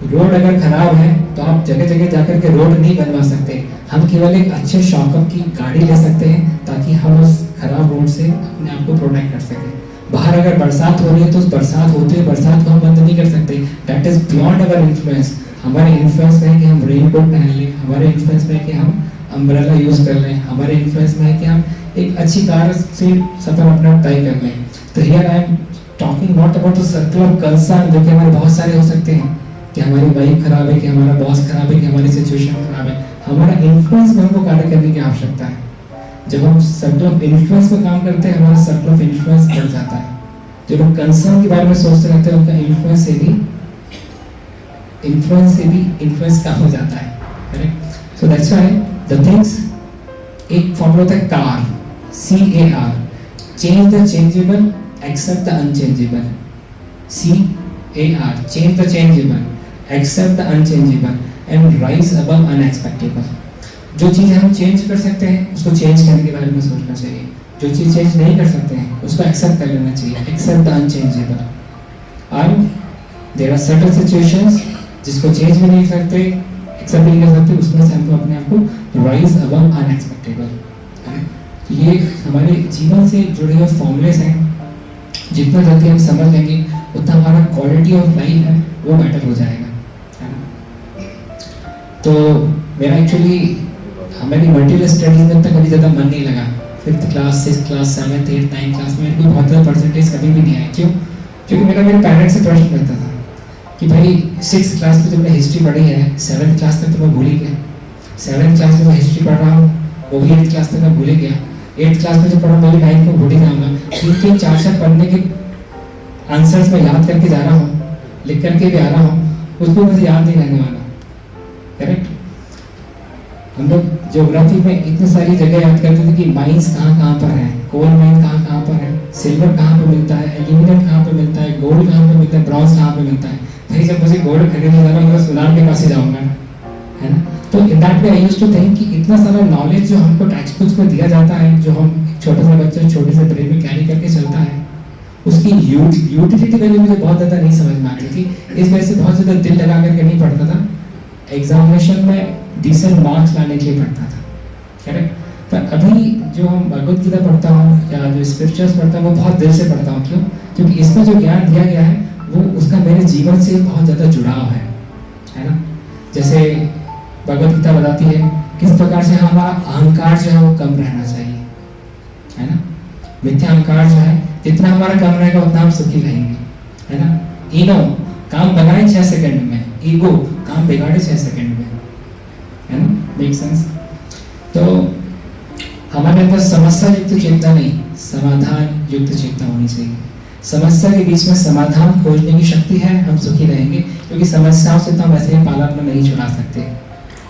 रोड अगर खराब है तो आप जगह जगह जाकर के रोड नहीं बनवा सकते। हम केवल एक अच्छे शॉकअप की गाड़ी ले सकते हैं ताकि हम उस खराब रोड से अपने आप को प्रोटेक्ट कर सकें। बाहर अगर बरसात हो रही है तो उस बरसात होते हुए बरसात को हम बंद नहीं कर सकते। That is beyond our influence. हमारे इन्फ्लुएंस में है कि हम रेनकोट पहन लें, हमारे इन्फ्लुएंस में है कि हम अम्ब्रेला यूज़ कर लें, हमारे इन्फ्लुएंस में है कि हम एक अच्छी कार से सफ़र अपना तय कर लें। तो here I am talking not about the circle of concern जो कि हमारे बहुत सारे हो सकते हैं, कि हमारी वाइफ खराब है, कि हमारा बॉस खराब है, कि हमारी सिचुएशन खराब है। हमारा इन्फ्लुएंस में हमको कार्य करने की आवश्यकता है। जब हम सर्कल ऑफ इन्फ्लुएंस में काम करते हैं, हमारा सर्कल ऑफ इन्फ्लुएंस बढ़ जाता है। जो लोग कंसर्न के बारे में सोचते रहते हैं, उनका इन्फ्लुएंस से भी इन्फ्लुएंस कम हो जाता है। Correct? So that's why the things, एक फॉर्मूला होता है car, CAR, change the changeable, except the unchangeable. CAR, change the changeable, accept the unchangeable and rise above unexpectable। जो चीज़ हम चेंज कर सकते हैं उसको चेंज करने के बारे में सोचना चाहिए, जो चीज़ चेंज नहीं कर सकते हैं उसको एक्सेप्ट कर लेना चाहिए। Accept the unchangeable. और देयर आर सर्टेन सिचुएशंस जिसको चेंज भी नहीं कर सकते, एक्सेप्ट नहीं कर सकते, उसमें से हमको अपने आप को राइज अबव अनएक्सपेक्टेबल। ये हमारे जीवन से जुड़े हुए फॉर्मूलेस हैं, जितना जल्दी हम समझ लेंगे उतना हमारा क्वालिटी ऑफ लाइफ है वो बेटर हो जाएगा, है ना। तो मेरा एक्चुअली हमारी मल्टीपल स्टडीज में तो कभी ज़्यादा मन नहीं लगा। 5th class, 6th class, 7th, 8th, 9th class में कोई बहुत ज़्यादा परसेंटेज कभी भी नहीं आया। क्यों? क्योंकि मेरे पेरेंट्स से प्रश्न रहता था कि भाई 6th क्लास में तुमने हिस्ट्री पढ़ी है, 7th क्लास तक तो मैं भूल ही गया। 7th क्लास में मैं हिस्ट्री पढ़ रहा हूँ, वो भी 8th क्लास तक मैं भूल ही गया। 8th क्लास में जो पढ़ा मैं 9th को भूल ही जाऊँगा। 3 4 पढ़ने के आंसर्स में याद करके जा रहा हूँ, लिख करके भी आ रहा हूँ, उसको मुझे याद नहीं रहने वाला। करेक्ट? हम लोग ज्योग्राफी में इतनी सारी जगह याद करते थे कि माइंस कहाँ पर है, कोल माइन कहाँ पर है, सिल्वर कहाँ पे मिलता है, एल्यूमिनियम कहाँ पे मिलता है, गोल्ड कहाँ पे मिलता है, ब्रॉन्ज कहाँ पे मिलता है। भाई जब मुझे गोल्ड खरीदने जाना मैं सुनार के पास ही जाऊँगा, है ना। तो in that way I used to think कि इतना सारा नॉलेज जो हमको टेक्स्ट बुक्स में दिया जाता है, जो हम छोटे से बच्चे छोटे से ब्रेन में कैरी करके चलता है, उसकी यूटिलिटी वैल्यू मुझे बहुत ज़्यादा नहीं समझ में आती थी। इस वजह से बहुत ज़्यादा दिल लगा करके नहीं पढ़ता था, एग्जामिनेशन में डिसेंट मार्क्स लाने के लिए पढ़ता था। करेक्ट? पर अभी जो हम भगवत गीता पढ़ता हूँ या जो स्क्रिप्चर्स पढ़ता हूँ वो बहुत दिल से पढ़ता हूँ। क्यों? क्योंकि इसमें जो ज्ञान दिया गया है वो उसका मेरे जीवन से बहुत ज़्यादा जुड़ाव है ना। जैसे भगवत गीता बताती है किस प्रकार से हमारा अहंकार जो है वो कम रहना चाहिए, है ना। मिथ्या अहंकार जो है जितना हमारा कम रहेगा उतना हम सुखी रहेंगे, है ना। ईगो काम बनाए 6 सेकंड में, ईगो काम बिगाड़े 6 सेकंड में, है ना। Make sense? तो हमारे अंदर समस्या युक्त चेतना नहीं, समाधान युक्त चेतना होनी चाहिए। समस्या के बीच में समाधान खोजने की शक्ति है, हम सुखी रहेंगे, क्योंकि समस्याओं से तो हम ऐसे ही पाला अपना नहीं छुड़ा सकते।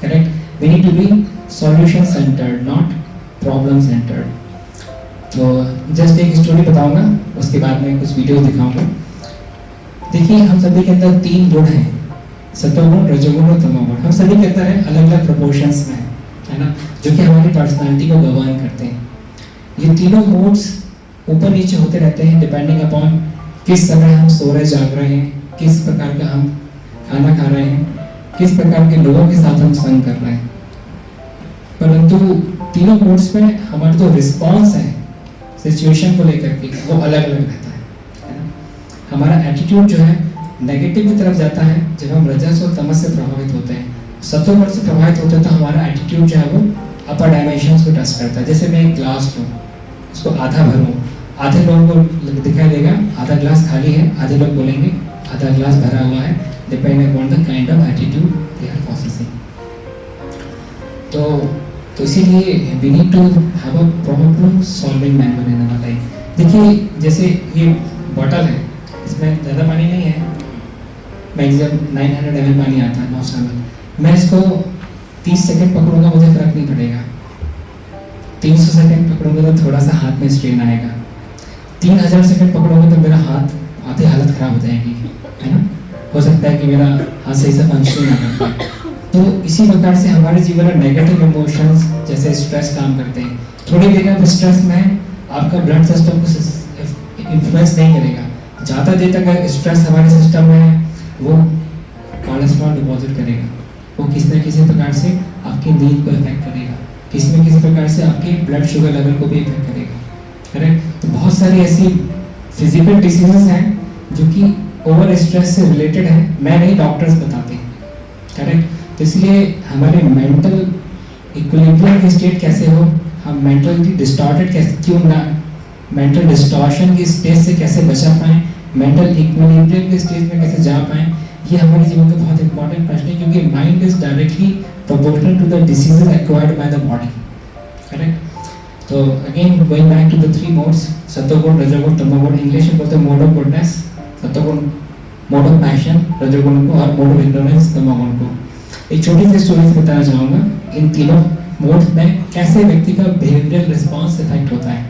Correct? We need to be solution centred, not problem centred. तो जस्ट एक स्टोरी बताऊंगा, उसके बाद में कुछ वीडियो दिखाऊंगा। देखिए हम सभी के अंदर 3 गुण हैं, सतोगुण, रजोगुण और तमोगुण। हम सभी के अंदर है, अलग अलग प्रोपोर्शंस में, है ना, जो कि हमारी पर्सनालिटी को गवर्न करते हैं। ये तीनों मूड्स ऊपर नीचे होते रहते हैं डिपेंडिंग अपॉन किस समय हम सो रहे जाग रहे हैं, किस प्रकार का हम खाना खा रहे हैं, किस प्रकार के लोगों के साथ हम संग कर रहे हैं। परंतु तीनों मूड्स में हमारा जो रिस्पॉन्स है सिचुएशन को लेकर के वो अलग अलग रहता है ना। हमारा एटीट्यूड जो है नेगेटिव की तरफ जाता है जब हम रजस और तमस से प्रभावित होते हैं। सत्वगुण से प्रभावित होते हैं तो हमारा एटीट्यूड जो है वो अपर डायमेंशंस को टच करता है। जैसे मैं एक ग्लास लूँ, उसको आधा भरूँ, आधे लोगों को दिखाई देगा आधा ग्लास खाली है, आधे लोग बोलेंगे आधा ग्लास भरा हुआ है, depending upon the kind of attitude they are possessing. तो इसीलिए we need to have a problem solving manner in our life. देखिए जैसे ये बॉटल है, इसमें ज़्यादा पानी नहीं है, मैक्सिमम 900 ml पानी आता है 900 ml। मैं इसको 30 सेकंड पकड़ूंगा, मुझे फर्क नहीं पड़ेगा। 300 सेकंड पकड़ूंगा तो थोड़ा सा हाथ में स्ट्रेन आएगा। 3000 सेकंड पकड़ूंगा तो मेरा हाथ आधी हालत खराब हो जाएगी, है ना। हो सकता है कि मेरा हाथ सही से फंक्शन ना कर पाए। तो इसी प्रकार से हमारे जीवन में नेगेटिव इमोशंस जैसे स्ट्रेस काम करते हैं। थोड़ी देर आप स्ट्रेस में आपका ब्लड सिस्टम को इन्फ्लुएंस नहीं करेगा। ज़्यादा देर तक स्ट्रेस हमारे सिस्टम में है वो कोलेस्ट्रॉल डिपॉजिट करेगा, वो किसी न किसी प्रकार से आपकी नींद को इफेक्ट करेगा, किसी न किसी प्रकार से आपके ब्लड शुगर लेवल को भी इफेक्ट करेगा। करेक्ट? तो बहुत सारी ऐसी फिजिकल डिसीजेस हैं जो कि ओवर स्ट्रेस से रिलेटेड है। मैं नहीं, डॉक्टर्स बताते हैं। करेक्ट। तो इसलिए हमारे मेंटल इक्विलिब्रियम की स्टेट कैसे हो, हम मेंटली डिस्टॉर्टेड कैसे क्यों ना, मेंटल डिस्टॉर्शन की स्टेज से कैसे बचा पाएँ, मेंटल इक्विलिब्रियम की स्टेज में कैसे जा पाएँ, ये हमारे जीवन का बहुत इंपॉर्टेंट प्रश्न है, क्योंकि mind is directly proportional to the diseases acquired by the body, correct. तो again going back to the three modes, sattvaguna, rajoguna, tamoguna, English में बोलते हैं mode of goodness, sattvaguna mode of passion, rajoguna को, और मोड ऑफ इग्नोरेंस तमोगुण को। एक छोटी सी स्टोरी बताना चाहूँगा, इन तीनों मोड्स में कैसे व्यक्ति का बिहेवियरल रिस्पॉन्स इफेक्ट होता है,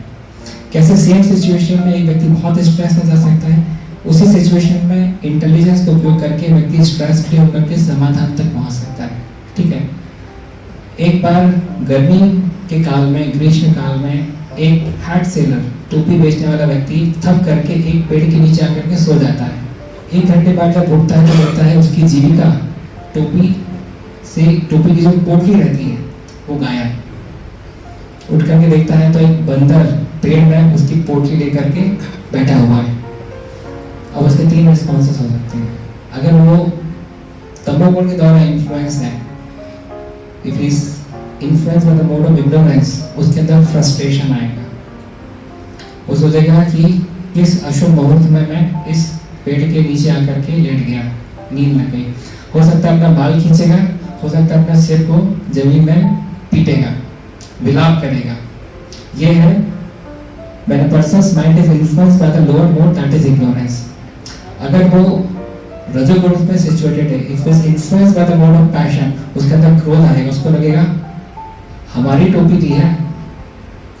कैसे सेम सिचुएशन में एक व्यक्ति बहुत स्ट्रेस में जा सकता है, उसी सिचुएशन में इंटेलिजेंस का उपयोग करके व्यक्ति स्ट्रेस फ्री होकर के समाधान तक पहुंच सकता है, ठीक है। एक बार गर्मी के काल में, ग्रीष्म काल में, एक हैट सेलर, टोपी बेचने वाला व्यक्ति थक करके एक पेड़ के नीचे आकर के सो जाता है। 1 घंटे बाद जब उठता है तो लगता है उसकी जीविका टोपी की जो पोटली रहती है वो गायब। उठ करके देखता है तो एक बंदर पेड़ में उसकी पोटली लेकर के बैठा हुआ है। अब उसके 3 रिस्पॉन्सेस हो सकते हैं। अगर वो तमोगुण के द्वारा इन्फ्लुएंस है, if is influence by the mode of ignorance, उसके अंदर फ्रस्ट्रेशन आएगा। वो सोचेगा कि इस अशुभ मुहूर्त में मैं इस पेड़ के नीचे आकर के लेट गया, नींद लग गई। हो सकता है अपना बाल खींचेगा, हो सकता है अपना सिर को जमीन में पीटेगा, विलाप करेगा। ये है when a person's mind is influenced by the lower mode, that is ignorance. अगर वो रजोगुण में सिचुएटेड है, if is influenced by the mode of passion, उसके अंदर क्रोध आएगा, उसको लगेगा हमारी टोपी दी है,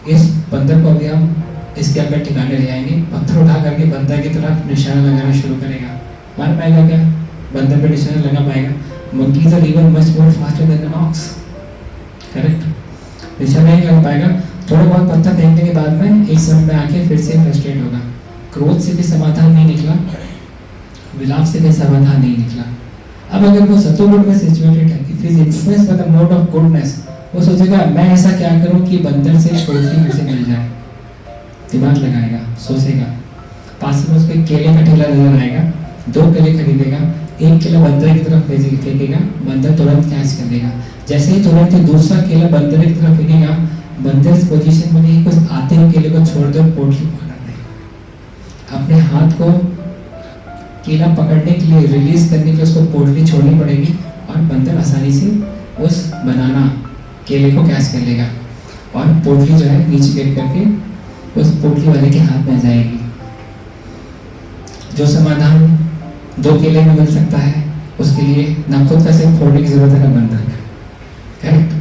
इस बंदर को अभी हम इसके अंदर ठिकाने ले आएंगे, पत्थर उठा करके बंदर की तरफ निशाना लगाना शुरू करेगा। मार पाएगा क्या? बंदर पे निशाना लगा पाएगा? monkeys are even much more faster than an ox, correct. निशाना नहीं लगा पाएगा, थोड़ा बहुत पत्थर फेंकने के बाद में एक समय में आके फिर से फ्रस्ट्रेट होगा। क्रोध से भी समाधान नहीं निकला, विलाप से भी समाधान नहीं निकला। अब अगर वो सत्वगुण में सिचुएटेड है, if is influenced by the mode of goodness, वो सोचेगा मैं ऐसा क्या करूं कि बंदर से पोटली मुझे मिल जाए, दिमाग लगाएगा, सोचेगा। पास में उसको केले का ठेला नजर आएगा, 2 केले खरीदेगा, 1 केला बंदर की तरफ फेंकेगा, बंदर तुरंत कैच कर लेगा। जैसे ही तुरंत दूसरा केला बंदर की तरफ फेंकेगा, बंदर इस पोजीशन में नहीं, कुछ आते ही केले को छोड़ दो, पोटली पकड़ ले। अपने हाथ को केला पकड़ने के लिए, रिलीज करने के लिए उसको पोटली छोड़नी पड़ेगी, और बंदर आसानी से उस बनाना केले को कैच कर लेगा, और पोटली जो है नीचे गिर करके उस पोटली वाले के हाथ में जाएगी। जो समाधान 2 केले में मिल सकता है, उसके लिए ना खुद का सिर्फ फोड़ने की जरूरत है, ना बंदर का, करेक्ट।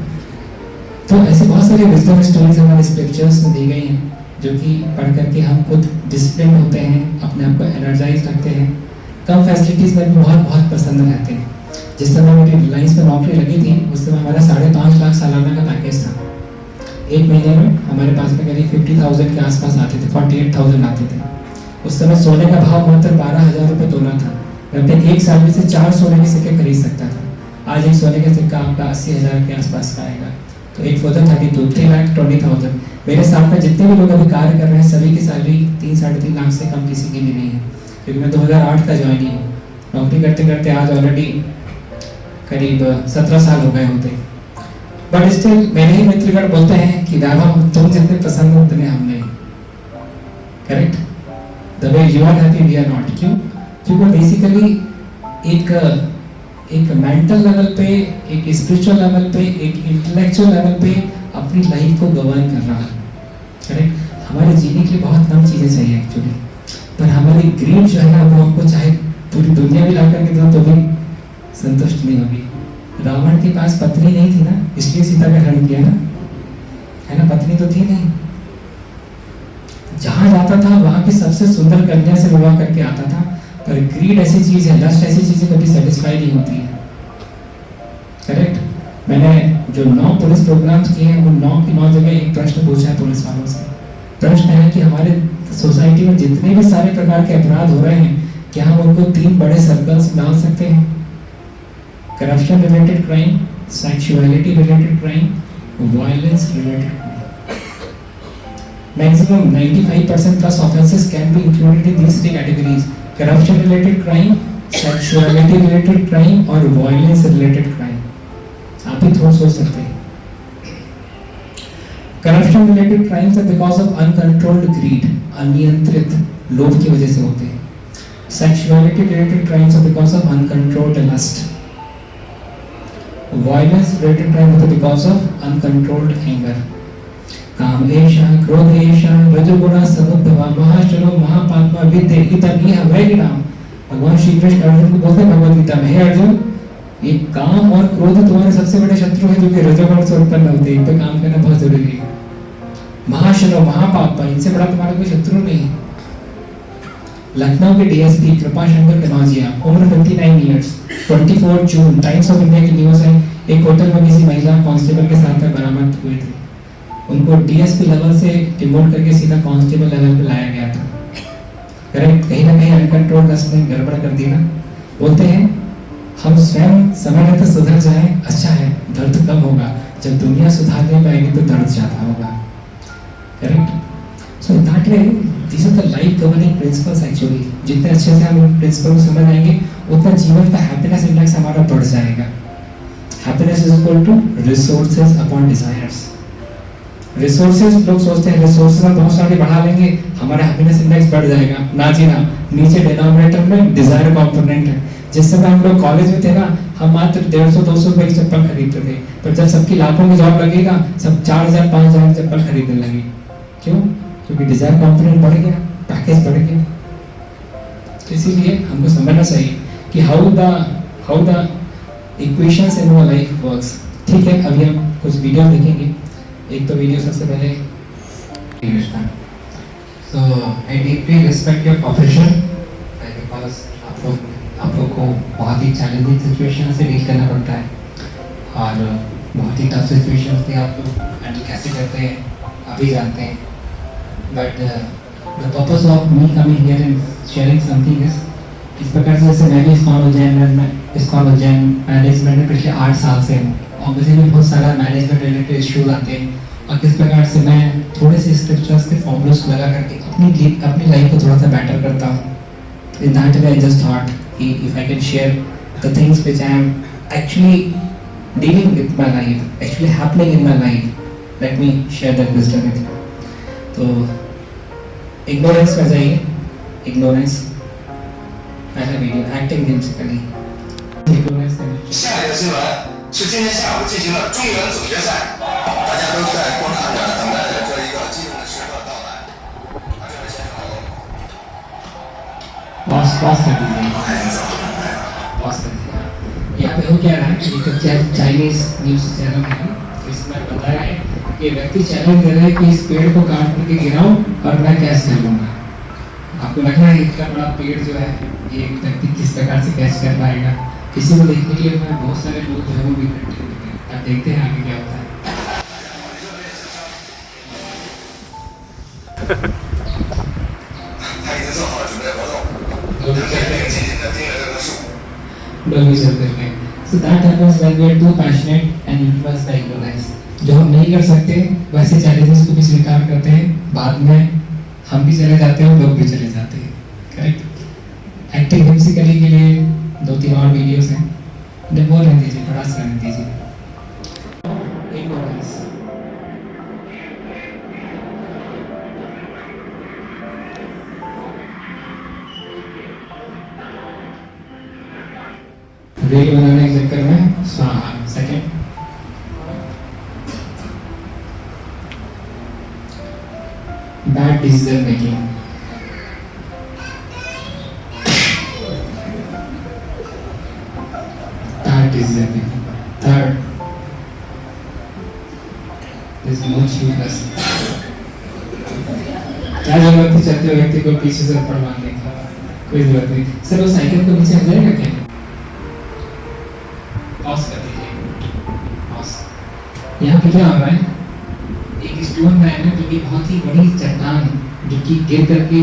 तो ऐसे बहुत सारे विजडम स्टोरीज हमारे स्क्रिप्चर्स में दी गई हैं, जो कि पढ़ करके हम खुद डिसिप्लिन होते हैं, अपने आप को एनर्जाइज रखते हैं, कम फैसिलिटीज में भी बहुत पसंद रहते हैं। जिस समय मेरी रिलायंस में नौकरी लगी थी, उस समय हमारा 5.5 लाख सालाना का पैकेज था। 1 महीने में हमारे पास में करीब 50,000 के आसपास आते थे, 48,000 आते थे। उस समय सोने का भाव मात्र 12,000 रुपये तोला था। मैं अपने 1 साल में से 4 सोने के सिक्के खरीद सकता था। आज एक सोने का सिक्का आपका 80,000 के आसपास का आएगा, तो 1,32, 3,20,000। मेरे साथ में जितने भी लोग अभी कार्य कर रहे हैं, सभी की सैलरी 3-3.5 लाख से कम किसी की भी नहीं है, क्योंकि मैं 2008 का ज्वाइनिंग हूँ। नौकरी करते करते आज ऑलरेडी करीब 17 साल हो गए होते। बट स्टिल मेरे ही मित्रगण बोलते हैं कि वैभव तुम जितने पसंद हो उतने हम नहीं, correct. The way you are happy we are not. क्यों? क्योंकि बेसिकली एक मेंटल लेवल पे, एक स्पिरिचुअल लेवल पे, एक इंटेलेक्चुअल लेवल पे अपनी लाइफ को गवर्न कर रहा है, करेक्ट। हमारे जीने के लिए बहुत कम चीज़ें चाहिए एक्चुअली, पर हमारी ग्रीड जो है ना, वो हमको चाहे पूरी दुनिया भी ला करके दो तो भी संतुष्ट नहीं होगी। रावण के पास पत्नी नहीं थी ना, इसलिए सीता का हरण किया ना, है ना, पत्नी तो थी नहीं। जहाँ जाता था वहाँ की सबसे सुंदर कन्या से विवाह करके आता था, पर ग्रीड ऐसी चीज है, लस्ट ऐसी चीज है, कभी सेटिस्फाई नहीं होती है, करेक्ट। मैंने जो 9 पुलिस प्रोग्राम्स किए हैं, वो 9 की 9 जगह एक प्रश्न पूछा है पुलिस वालों से। प्रश्न है कि हमारे सोसाइटी में जितने भी सारे प्रकार के अपराध हो रहे हैं, क्या हम उनको 3 बड़े सर्कल्स में डाल सकते हैं? Corruption related crime, sexuality related crime, violence related crime. Maximum 95% plus offenses can be included in these 3 categories: corruption related crime, sexuality related crime और वायलेंस रिलेटेड क्राइम। आप भी थोड़ा सोच सकते हैं। Corruption related crimes are because of uncontrolled greed, अनियंत्रित लोभ की वजह से होते हैं। Sexuality related crimes are because of uncontrolled lust. Violence related crime होते बिकॉज ऑफ अनकंट्रोल्ड एंगर। काम एषा क्रोध एषा रजोगुण समुद्भवा महाशनो महापात्मा विद्ये इदम इह वैरिणाम। भगवान श्री कृष्ण अर्जुन को बोलते हैं भगवद गीता में, हे अर्जुन, ये काम और क्रोध तुम्हारे सबसे बड़े शत्रु हैं जो कि रजोगुण से उत्पन्न होते हैं। इन पे काम करना बहुत जरूरी है। महाशनो महापात्मा, इनसे बड़ा तुम्हारा कोई शत्रु नहीं है। लखनऊ के डीएसपी कृपाशंकर कनौजिया, उम्र 59 years, 24 June, times of India की न्यूज़ है, एक होटल में किसी महिला कांस्टेबल के साथ में बरामद हुए थे। उनको डीएसपी लेवल से डिमोट करके सीधा कांस्टेबल लेवल पे लाया गया था। करेक्ट, कहीं ना कहीं अनकंट्रोल दस ने गड़बड़ कर दी ना। बोलते हैं हम स्वयं समय रहते सुधर जाए, अच्छा है, दर्द कम होगा। जब दुनिया सुधारने पाएगी तो दर्द ज्यादा होगा। Correct, so that way this are the life governing principles actually. जितने अच्छे से हम इन प्रिंसिपल को समझ आएंगे उतना जीवन का हैप्पीनेस इंडेक्स हमारा बढ़ जाएगा। Happiness is equal to resources upon desires. Resources, लोग सोचते हैं रिसोर्सेज हम बहुत सारे बढ़ा लेंगे हमारा हैप्पीनेस इंडेक्स बढ़ जाएगा। ना जी ना, नीचे डिनोमिनेटर में डिजायर कंपोनेंट है। जिस समय हम लोग कॉलेज में थे ना, हम मात्र 150-200 रुपए की चप्पल खरीदते थे, पर जब सबकी लाखों में जॉब लगेगा सब 4000-5000 की चप्पल खरीदने लगे। क्यों? क्योंकि डिजायर कंपोनेंट बढ़ गया, पैकेज बढ़ गया। तो इसीलिए हमको समझना चाहिए कि how the equations in our life works. ठीक है, अभी हम कुछ वीडियो देखेंगे। एक तो वीडियो सबसे पहले, so I deeply respect your profession because आप लोग को बहुत ही चैलेंजिंग सिचुएशन से डील करना पड़ता है और बहुत ही टफ सिचुएशन से आप लोग हैंडल कैसे करते हैं अभी जानते हैं। But the purpose of me coming here and sharing something is, इस प्रकार से जैसे मैं भी इस्कॉन उज्जैन मैनेजमेंट में पिछले 8 साल से हूँ और मुझे भी बहुत सारा मैनेजमेंट रिलेटेड इश्यूज आते हैं और किस प्रकार से मैं थोड़े से स्क्रिप्चर्स के फॉर्मूलास को लगा करके अपनी लाइफ को थोड़ा सा बेटर करता हूँ। In that way, I just thought if I can share the things which I am actually dealing with my life, actually happening in my life, let me share that wisdom with you. तो ignorance में जाइए, ignorance. I have video acting whimsically. ignorance 下一个新闻是今天下午进行的中原总决赛，大家都在观看着，等待着这一个激动的时刻到来。这位选手， pause कर दीजिए, pause कर दीजिए। यहाँ पे हो क्या रहा है कि चाइनीज न्यूज़ चैनल है, इसमें बताया है कि व्यक्ति चैलेंज कर रहा है कि इस पेड़ को काट करके गिराऊं और मैं कैच कर लूँगा। आपको लग रहा है इतना बड़ा पेड़ जो है ये व्यक्ति किस प्रकार से कैच कर पाएगा? इसी को देखने के लिए मैं बहुत सारे लोग जो है वो भी इकट्ठे होते हैं। अब देखते हैं आगे क्या होता है।他已经做好了准备活动，紧紧地盯着这棵树。 लोग भी चलते हैं। So that happens when we are too passionate and influenced by ignorance. जो हम नहीं कर सकते वैसे चैलेंजेस को भी स्वीकार करते हैं, बाद में हम भी चले जाते हैं, लोग भी चले जाते हैं। करेक्ट। एक्टिंग हिम्सिकली के लिए 2-3 और वीडियोस हैं, उन्हें वो रहने दीजिए, बड़ा सा रहने दीजिए। Ignorance. रील बनाने के चक्कर में स्वाहा। Second, bad decision making. Bad decision making. Third, this most useless. क्या जरूरत थी चलते हुए व्यक्ति को पीछे से पड़वाने का? कोई जरूरत नहीं। सर वो साइकिल को नीचे आ जाएगा क्या? पॉज कर दीजिए, पॉज। यहाँ पे क्या हो रहा है? एक स्टोन मैन है जो कि बहुत ही बड़ी चट्टान जो कि गिर करके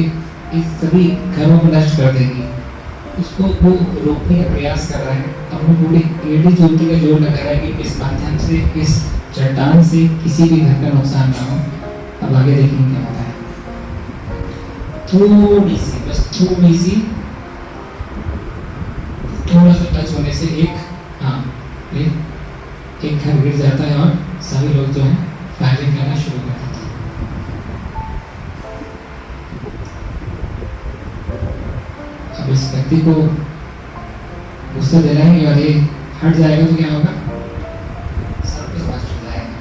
इस सभी घरों को नष्ट कर देगी, उसको वो रोकने का प्रयास कर रहा है। अपनी पूरी एड़ी चोटी का जोर लगा रहा है कि इस माध्यम से इस चट्टान से किसी भी घर का नुकसान ना हो। अब आगे देखेंगे क्या होता है। थोड़ी सी, बस थोड़ी सी थोड़ा सा टच होने से एक, हाँ, एक घर गिर जाता है और सभी लोग जो है फायरिंग करना शुरू कर देते हैं। अब इस व्यक्ति को गुस्सा दे रहे हैं और ये हट जाएगा तो क्या होगा, सब कुछ वास्ट हो जाएगा।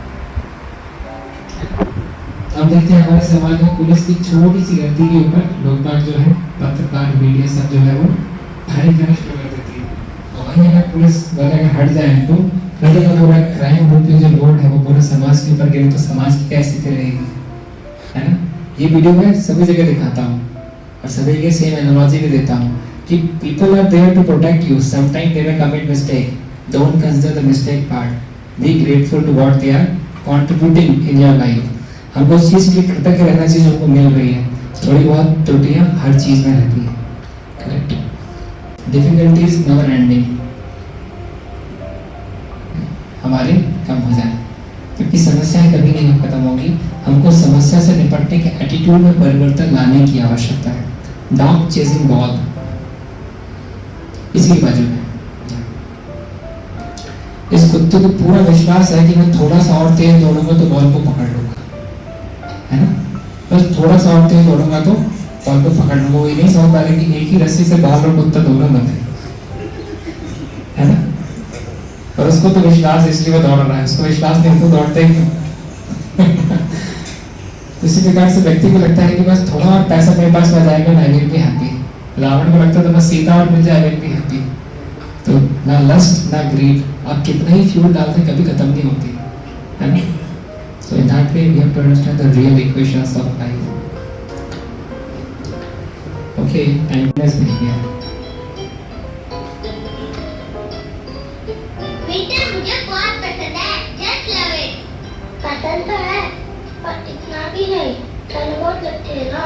अब देखते हैं हमारे समाज में पुलिस की छोटी सी गलती के ऊपर लोग बाग जो है, पत्रकार, मीडिया सब जो है वो फायरिंग करना शुरू कर देती है। और वहीं अगर पुलिस वाले अगर हट जाए तो फिर का पूरा क्राइम ग्रुप जो लोड है वो पूरे समाज के ऊपर गिरे तो समाज की क्या स्थिति रहेगी, है ना। ये वीडियो मैं सभी जगह दिखाता हूँ और सभी के सेम एनालॉजी भी देता हूँ कि people are there to protect you. Sometimes they may commit mistake. Don't consider the mistake part. Be grateful to what they are contributing in your life. हमको उस चीज़ के लिए कृतज्ञ रहना चाहिए जो हमको मिल रही है। थोड़ी बहुत त्रुटियां हर चीज़ में रहती है, करेक्ट। Difficulties never ending. हमारे कम हो जाए क्योंकि समस्याएं कभी नहीं खत्म होगी। हमको समस्या से निपटने के एटीट्यूड में परिवर्तन लाने की आवश्यकता है। Dog chasing ball. इसी बाजू में इस कुत्ते को पूरा विश्वास है कि मैं थोड़ा सा और तेज दौड़ूंगा तो बॉल को पकड़ लूंगा, है ना। बस थोड़ा सा और तेज दौड़ूंगा तो बॉल को पकड़ लूंगा। वो ये नहीं समझ पा रहे कि एक ही रस्सी से बाहर और कुत्ता दोनों मत है ना। और उसको तो विश्वास इसलिए वो दौड़ रहा है, उसको विश्वास नहीं तो दौड़ते ही इसी प्रकार से व्यक्ति को लगता है कि बस थोड़ा और पैसा मेरे पास आ जाएगा ना, I will be happy. Ravan को लगता था बस सीता और मिल जाए, आई विल बी हैप्पी। तो ना लस्ट ना ग्रीड, आप कितना ही फ्यूल डालते हैं कभी खत्म नहीं होती, है ना। So in that way we have to understand the real equations of life. Okay, timeless नहीं गया। विंटर मुझे बहुत पसंद है, जस्ट लव इट। पसंद तो है पर इतना भी नहीं, ठंड बहुत लगती है ना।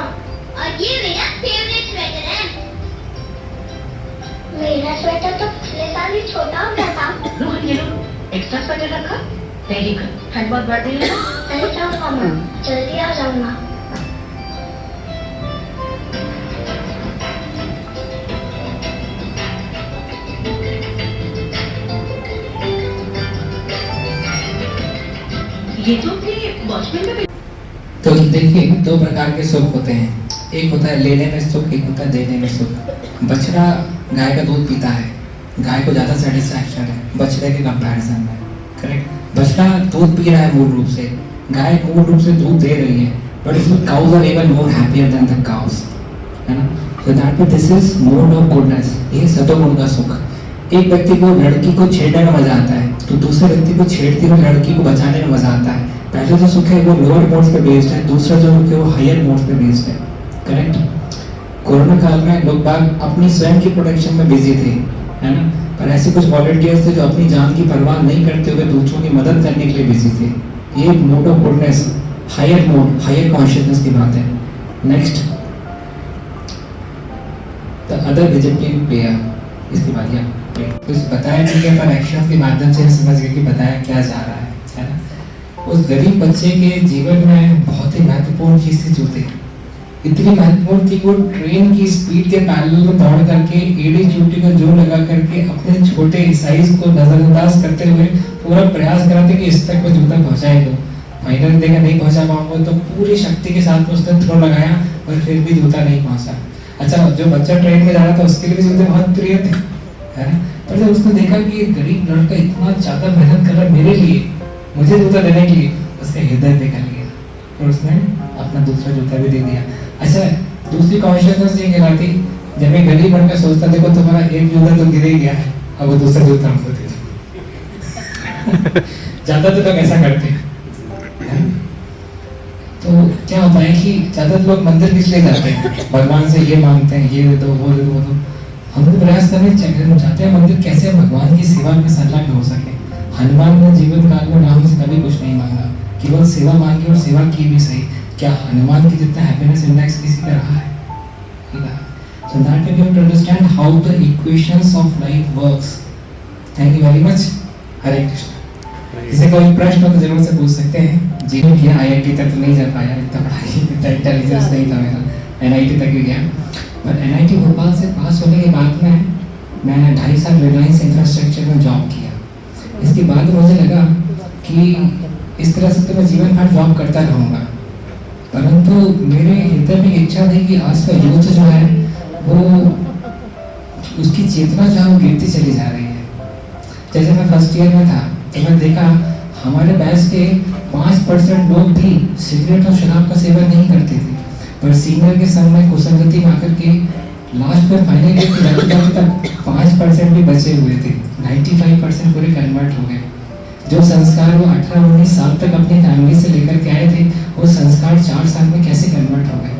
और ये मेरा फेवरेट स्वेटर है। मेरा स्वेटर तो पिछले साल ही छोटा हो गया था। रोहन, ये लो, एक्स्ट्रा स्वेटर रखा। Very good. ठंड बहुत बढ़ रही है ना। नहीं जाऊंगा मैं, जल्दी आ जाऊंगा। ये तो अपने वॉचमैन में। तो देखिए, दो प्रकार के सुख होते हैं। एक होता है लेने में सुख, एक होता है देने में सुख। बछड़ा गाय का दूध पीता है, गाय को ज़्यादा सेटिस्फैक्शन है बछड़े के कंपैरिजन में, करेक्ट। बछड़ा दूध पी रहा है मूल रूप से, गाय मूल रूप से दूध दे रही है, बट इसमें cows are even more happier than the cows, है ना। So that this is mode of goodness, ये सदोगुण का सुख। एक व्यक्ति को लड़की को छेड़ने में मजा आता है तो दूसरे व्यक्ति को छेड़ती हुई लड़की को बचाने में मजा आता है। पहले जो सुख है वो लोअर मोड्स पे बेस्ड है, दूसरा जो सुख है वो हायर मोड्स पे बेस्ड है, करेक्ट। कोरोना काल में लोग बाग अपनी स्वयं की प्रोटेक्शन में बिजी थे, है ना, पर ऐसे कुछ वॉलंटियर्स थे जो अपनी जान की परवाह नहीं करते हुए दूसरों की मदद करने के लिए बिजी थे। ये mode of goodness, higher mode, higher consciousness की बात है। Next, the other digital player, इसकी बात है। कुछ बताया नहीं गया पर एक्शन के माध्यम से समझ गए कि बताया क्या जा रहा है ना। उस गरीब बच्चे के जीवन में बहुत ही महत्वपूर्ण चीज थी जूते। इतनी महत्वपूर्ण थी कि वो ट्रेन की स्पीड के पैरेलल में दौड़ करके एड़ी चोटी को जोर लगा करके अपने छोटे साइज को नजरअंदाज करते हुए पूरा प्रयास करा था कि इस तक वो जूता पहुंचाए दो। फाइनल में देखा नहीं पहुंचा पाऊंगा तो पूरी शक्ति के साथ उसने थ्रो लगाया और फिर भी जूता नहीं पहुंचा। अच्छा, जो बच्चा ट्रेन में जा रहा था उसके लिए भी जूते बहुत प्रिय थे, है ना। पर जब उसने देखा कि ये गरीब लड़का इतना ज्यादा मेहनत कर रहा है मेरे लिए, मुझे जूता देने के लिए, उसका हृदय निकल गया और उसने अपना दूसरा जूता भी दे दिया। अच्छा, दूसरी कॉन्शियसनेस ये कहलाती, जब मैं गरीब लड़का सोचता देखो तुम्हारा एक जूता तो गिर ही गया है, अब वो दूसरा जूता हमको दे दो। ज्यादा तो लोग ऐसा करते हैं। तो क्या होता है कि ज्यादातर लोग मंदिर किस लिए जाते हैं, भगवान से ये मांगते हैं, ये दे दो, वो दे दो, वो दो। हम लोग प्रयास करने चाहते हैं मंदिर कैसे भगवान की सेवा में संलग्न हो सके। हनुमान ने जीवन काल में राम से कभी कुछ नहीं मांगा, केवल सेवा मांगी और सेवा की भी सही। क्या हनुमान की जितना हैप्पीनेस इंडेक्स किसी का रहा है? So that we have to understand how the equations of life works. Thank you very much. हरे कृष्ण। किसी कोई प्रश्न हो तो जरूर से पूछ सकते हैं। जी किया, IIT तक तो नहीं जा पाया, इतना पढ़ाई इतना इंटेलिजेंस नहीं था मेरा, NIT तक भी गया। पर NIT भोपाल से पास होने के बाद में मैं 2.5 साल रिलायंस इंफ्रास्ट्रक्चर में जॉब किया। इसके बाद मुझे लगा कि इस तरह से तो मैं जीवन भर जॉब करता रहूँगा, परंतु मेरे हृदय में इच्छा थी कि आज का यूथ जो है वो उसकी चेतना जो है वो गिरती चली जा रही है। जैसे मैं फर्स्ट ईयर में था तो मैं देखा हमारे बैच के 5% लोग भी सिगरेट और शराब का सेवन नहीं करते थे, पर सीनियर के समय कुसंगति में आकर के लास्ट में फाइनल ईयर की लड़की तक 5% भी बचे हुए थे। 95% पूरे कन्वर्ट हो गए। जो संस्कार वो 18-19 साल तक अपनी फैमिली से लेकर के आए थे, वो संस्कार 4 साल में कैसे कन्वर्ट हो गए।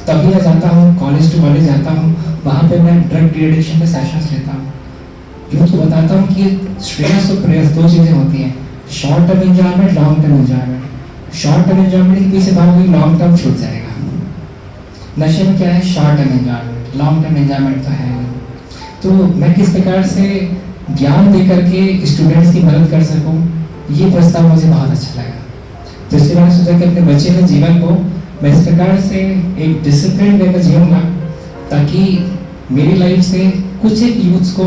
तभी मैं जाता हूँ कॉलेज टू कॉलेज जाता हूँ, वहाँ पे मैं ड्रग डिएडिक्शन के सेशंस लेता हूँ। यूँ तो बताता हूँ कि श्रेयस और प्रेयस 2 चीज़ें होती हैं, short term enjoyment, long term enjoyment. Short term enjoyment के पीछे भागोगे, लॉन्ग टर्म छूट जाएगा। नशे में क्या है, short term enjoyment, long term enjoyment तो है नहीं। तो मैं किस प्रकार से ज्ञान दे करके स्टूडेंट्स की मदद कर सकूं, ये प्रस्ताव मुझे बहुत अच्छा लगा। तो इसलिए मैंने सोचा कि अपने बचे हुए जीवन को मैं इस प्रकार से एक डिसिप्लिन वे में जीऊंगा, ताकि मेरी लाइफ से कुछ एक यूथ्स को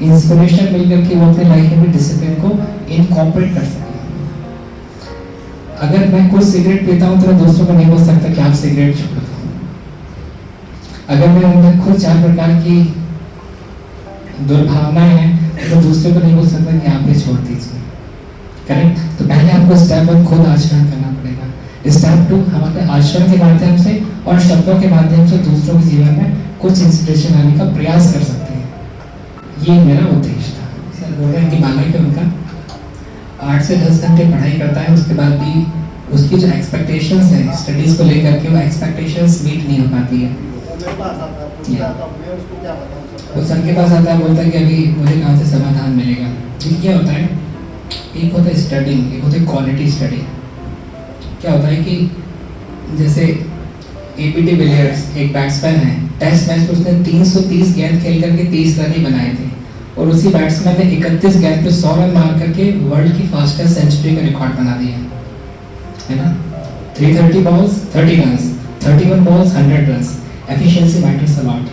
इंस्पिरेशन मिल करके वो अपने लाइफ में भी डिसिप्लिन को इनकॉर्पोरेट कर सकें। अगर मैं खुद सिगरेट पीता हूँ तो मैं दूसरों को नहीं बोल सकता कि आप सिगरेट छोड़ दो। अगर मेरे अंदर खुद 4 प्रकार की दुर्भावनाएं हैं तो दूसरे को नहीं बोल सकता कि आप ये छोड़ दीजिए। करेक्ट? तो पहले आपको स्टेप 1 खुद आचरण करना पड़ेगा। स्टेप 2 हमारे आचरण के माध्यम से और शब्दों के माध्यम से दूसरों के जीवन में कुछ इंस्पिरेशन लाने का प्रयास कर सकते हैं। ये मेरा उद्देश्य था। सर बोल रहे हैं कि माना कि उनका 8 से 10 घंटे पढ़ाई करता है, उसके बाद भी उसकी जो एक्सपेक्टेशंस है स्टडीज को लेकर के, वो एक्सपेक्टेशंस मीट नहीं हो पाती है। वो सर के पास आता है, बोलता है कि अभी मुझे कहाँ से समाधान मिलेगा। ठीक क्या होता है, एक होता है स्टडिंग, एक होता है क्वालिटी स्टडी। क्या होता है कि जैसे एबी डिविलियर्स एक बैट्समैन है, टेस्ट मैच में उसने 330 गेंद खेल करके 30 रन ही बनाए थे, और उसी बैट्समैन ने 31 गेंद पे 100 रन मार करके वर्ल्ड की फास्टेस्ट सेंचुरी का रिकॉर्ड बना दिया है ना। 330 balls 30 runs, 31 balls 100 runs. Efficiency matters a lot.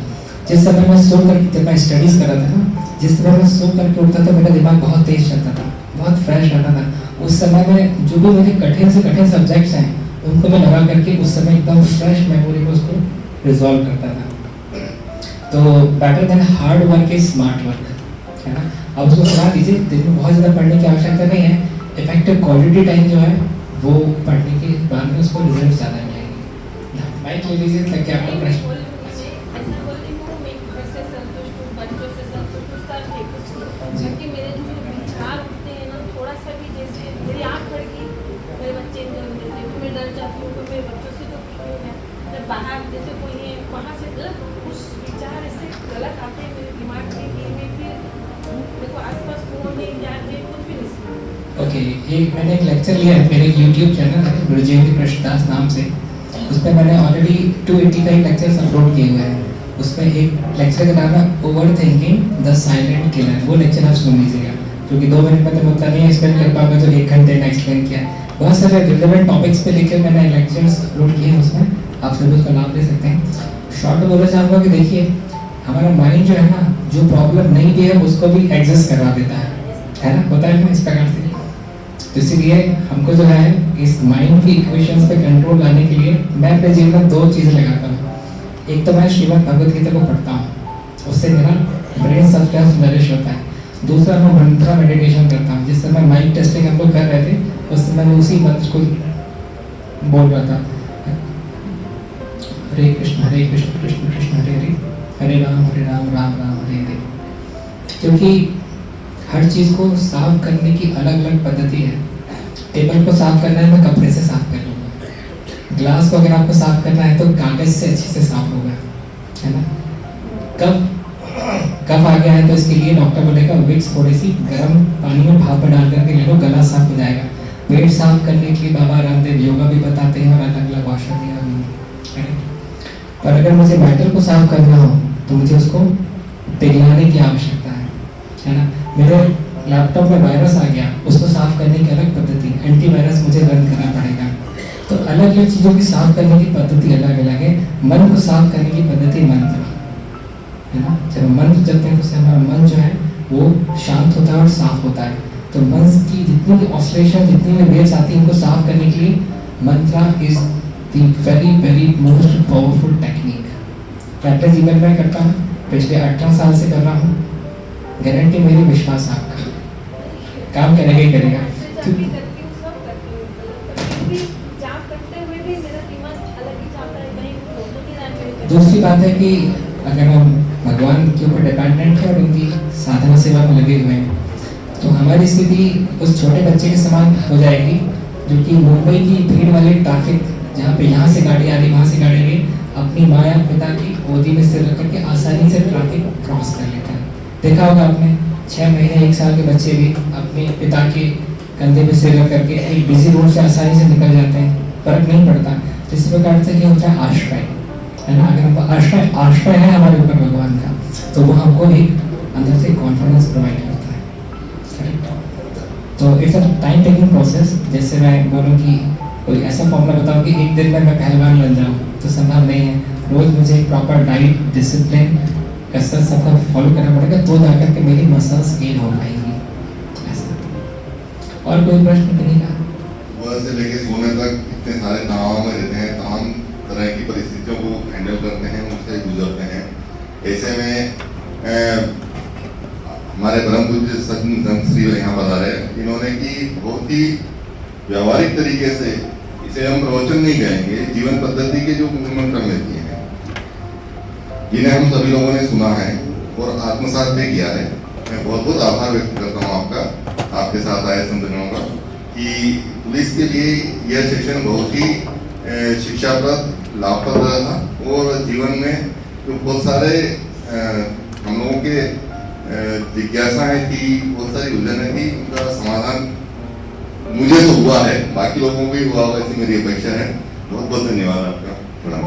जिस समय मैं सो करके, जब मैं स्टडीज कर रहा था ना, जिस समय मैं सो करके उठता था मेरा दिमाग बहुत तेज चलता था, बहुत फ्रेश रहता था। उस समय में जो भी मेरे कठिन से कठिन सब्जेक्ट्स हैं उनको मैं लगा करके उस समय एकदम फ्रेश मेमोरी में उसको रिजॉल्व करता था। तो better than hard work is smart work, है ना। अब उसको सलाह दीजिए, दिन में बहुत ज़्यादा पढ़ने की आवश्यकता नहीं है। इफेक्टिव क्वालिटी टाइम जो है वो पढ़ने के बाद में उसको रिजल्ट ज़्यादा मिलेंगे। माइक ले लीजिए ताकि आपका प्रश्न। बाहर जैसे कोई है वहाँ से कुछ विचार ऐसे गलत आते हैं मेरे दिमाग में कि मैं फिर देखो आसपास फोन नहीं जाते कुछ भी नहीं सुना। ओके, मैंने एक लेक्चर लिया है, मेरे यूट्यूब चैनल है गुरुजेंद्र कृष्णदास नाम से। उस पर मैंने ऑलरेडी 285 लेक्चर्स अपलोड किए हुए हैं। उसमें एक लेक्चर का नाम है over thinking the silent killer. वो लेक्चर आप सुन लीजिएगा, क्योंकि 2 मिनट में तो मुद्दा नहीं एक्सप्लेन कर पाऊंगा, तो 1 घंटे में एक्सप्लेन किया। बहुत सारे रिलेवेंट टॉपिक्स पे लेकर मैंने लेक्चर्स अपलोड किए हैं, उसमें आप सभी उसका लाभ ले सकते हैं। शॉर्ट में बोलना चाहूँगा कि देखिए हमारा माइंड जो है ना, जो प्रॉब्लम नहीं भी है उसको भी एग्जिस्ट करवा देता है ना, होता है ना इस प्रकार से। तो इसीलिए हमको जो है इस माइंड की इक्वेशंस पे कंट्रोल लाने के लिए मैं अपने जीवन में 2 चीज़ें लगाता हूँ। एक तो मैं श्रीमद् भगवद गीता को पढ़ता हूँ, उससे मेरा ब्रेन सबस्टेंस नरिश होता है। दूसरा मैं मंत्रा मेडिटेशन करता हूँ। जिस समय माइक टेस्टिंग हम लोग कर रहे थे उस समय मैं उसी मंत्र को बोल रहा था, हरे कृष्ण कृष्ण कृष्ण हरे हरे, हरे राम राम राम हरे हरे। क्योंकि हर चीज़ को साफ करने की अलग अलग पद्धति है। टेबल को साफ करना है मैं कपड़े से साफ कर लूँगा, ग्लास को अगर आपको साफ करना है तो कागज से अच्छे से साफ होगा, है ना। कब आ गया है तो इसके लिए डॉक्टर बोलेगा विक्स थोड़ी सी गर्म पानी में भाप में डाल करके ले लो, गला साफ हो जाएगा। पेट साफ करने के लिए बाबा रामदेव योगा भी बताते हैं और अलग अलग औषधियाँ भी हैं। पर अगर मुझे मैटर को साफ करना हो तो मुझे उसको पिघलाने की आवश्यकता है ना। मेरे लैपटॉप में वायरस आ गया, उसको साफ करने की अलग पद्धति, एंटीवायरस मुझे रन करना पड़ेगा। तो अलग अलग चीज़ों की साफ करने की पद्धति अलग अलग है। मन को साफ करने की पद्धति मंत्र, है ना। जब हम मंत्र जपते हैं तो उससे हमारा मन जो है वो शांत होता है और साफ होता है। तो मन की जितनी भी ऑसिलेशन, जितनी भी वेव्स आती हैं, इनको साफ करने के लिए mantra is the very very most powerful technique. Practice जीवन में करता हूँ, पिछले 18 साल से कर रहा हूँ। गारंटी मेरी, विश्वास आपका, काम करेगा ही करेगा। जाप भी करती हूँ, सब करती हूँ, पर फिर भी जाप करते हुए भी मेरा दिमाग अलग ही जाता है, कहीं फोटो नहीं आती। दूसरी बात है कि अगर हम भगवान के ऊपर डिपेंडेंट है और उनकी साधना सेवा में लगे हुए हैं, तो हमारी स्थिति उस छोटे बच्चे के समान हो जाएगी जो कि मुंबई की भीड़ वाले ट्रैफिक, जहाँ पे यहाँ से गाड़ी आ रही, वहाँ से गाड़ी आ रही, अपनी माँ या पिता की गोदी में सिर रख करके आसानी से ट्रैफिक क्रॉस कर लेता है। देखा होगा आपने, 6 महीने 1 साल के बच्चे भी अपने पिता के कंधे पे सिर रख करके एक बिजी रोड से आसानी से निकल जाते हैं, फर्क नहीं पड़ता। तो इस प्रकार से ये होता है आश्रय, है ना। अगर हमको आश्रय है हमारे ऊपर भगवान का, तो वो हमको एक अंदर से कॉन्फिडेंस प्रोवाइड करता है, करेक्ट। तो it's a time taking process. जैसे मैं बोलूँ कि कोई ऐसा फॉर्मूला बताऊँ कि एक दिन में मैं पहलवान बन जाऊँ, तो संभव नहीं है। रोज मुझे प्रॉपर डाइट, डिसिप्लिन, कसरत सबका फॉलो करना पड़ेगा, तो जाकर के मेरी मसल्स गेन हो पाएंगी। ऐसा। और कोई प्रश्न नहीं का? सुबह से लेके सोने तक इतने सारे तनाव में रहते हैं, तमाम तरह की परिस्थितियों को हैंडल करते हैं, उनसे गुजरते हैं। ऐसे में हमारे परम पूज्य सज्जन संत श्री यहाँ बता रहे हैं, इन्होंने की बहुत ही व्यावहारिक तरीके से, इसे हम प्रवचन नहीं कहेंगे, जीवन पद्धति के जो मंत्र लेती हैं, जिन्हें हम सभी लोगों ने सुना है और आत्मसात भी किया है। मैं बहुत बहुत आभार व्यक्त करता हूँ आपका, आपके साथ आए संतजनों का, कि पुलिस के लिए यह सेशन बहुत ही शिक्षाप्रद, लाभप्रद रहा। और जीवन में जो बहुत सारे हम लोगों के जिज्ञासाएं थी, बहुत सारी उलझनें थी, उनका समाधान मुझे तो हुआ है, बाकी लोगों को भी हुआ होगा, ऐसी मेरी अपेक्षा है। बहुत बहुत धन्यवाद आपका, प्रणाम।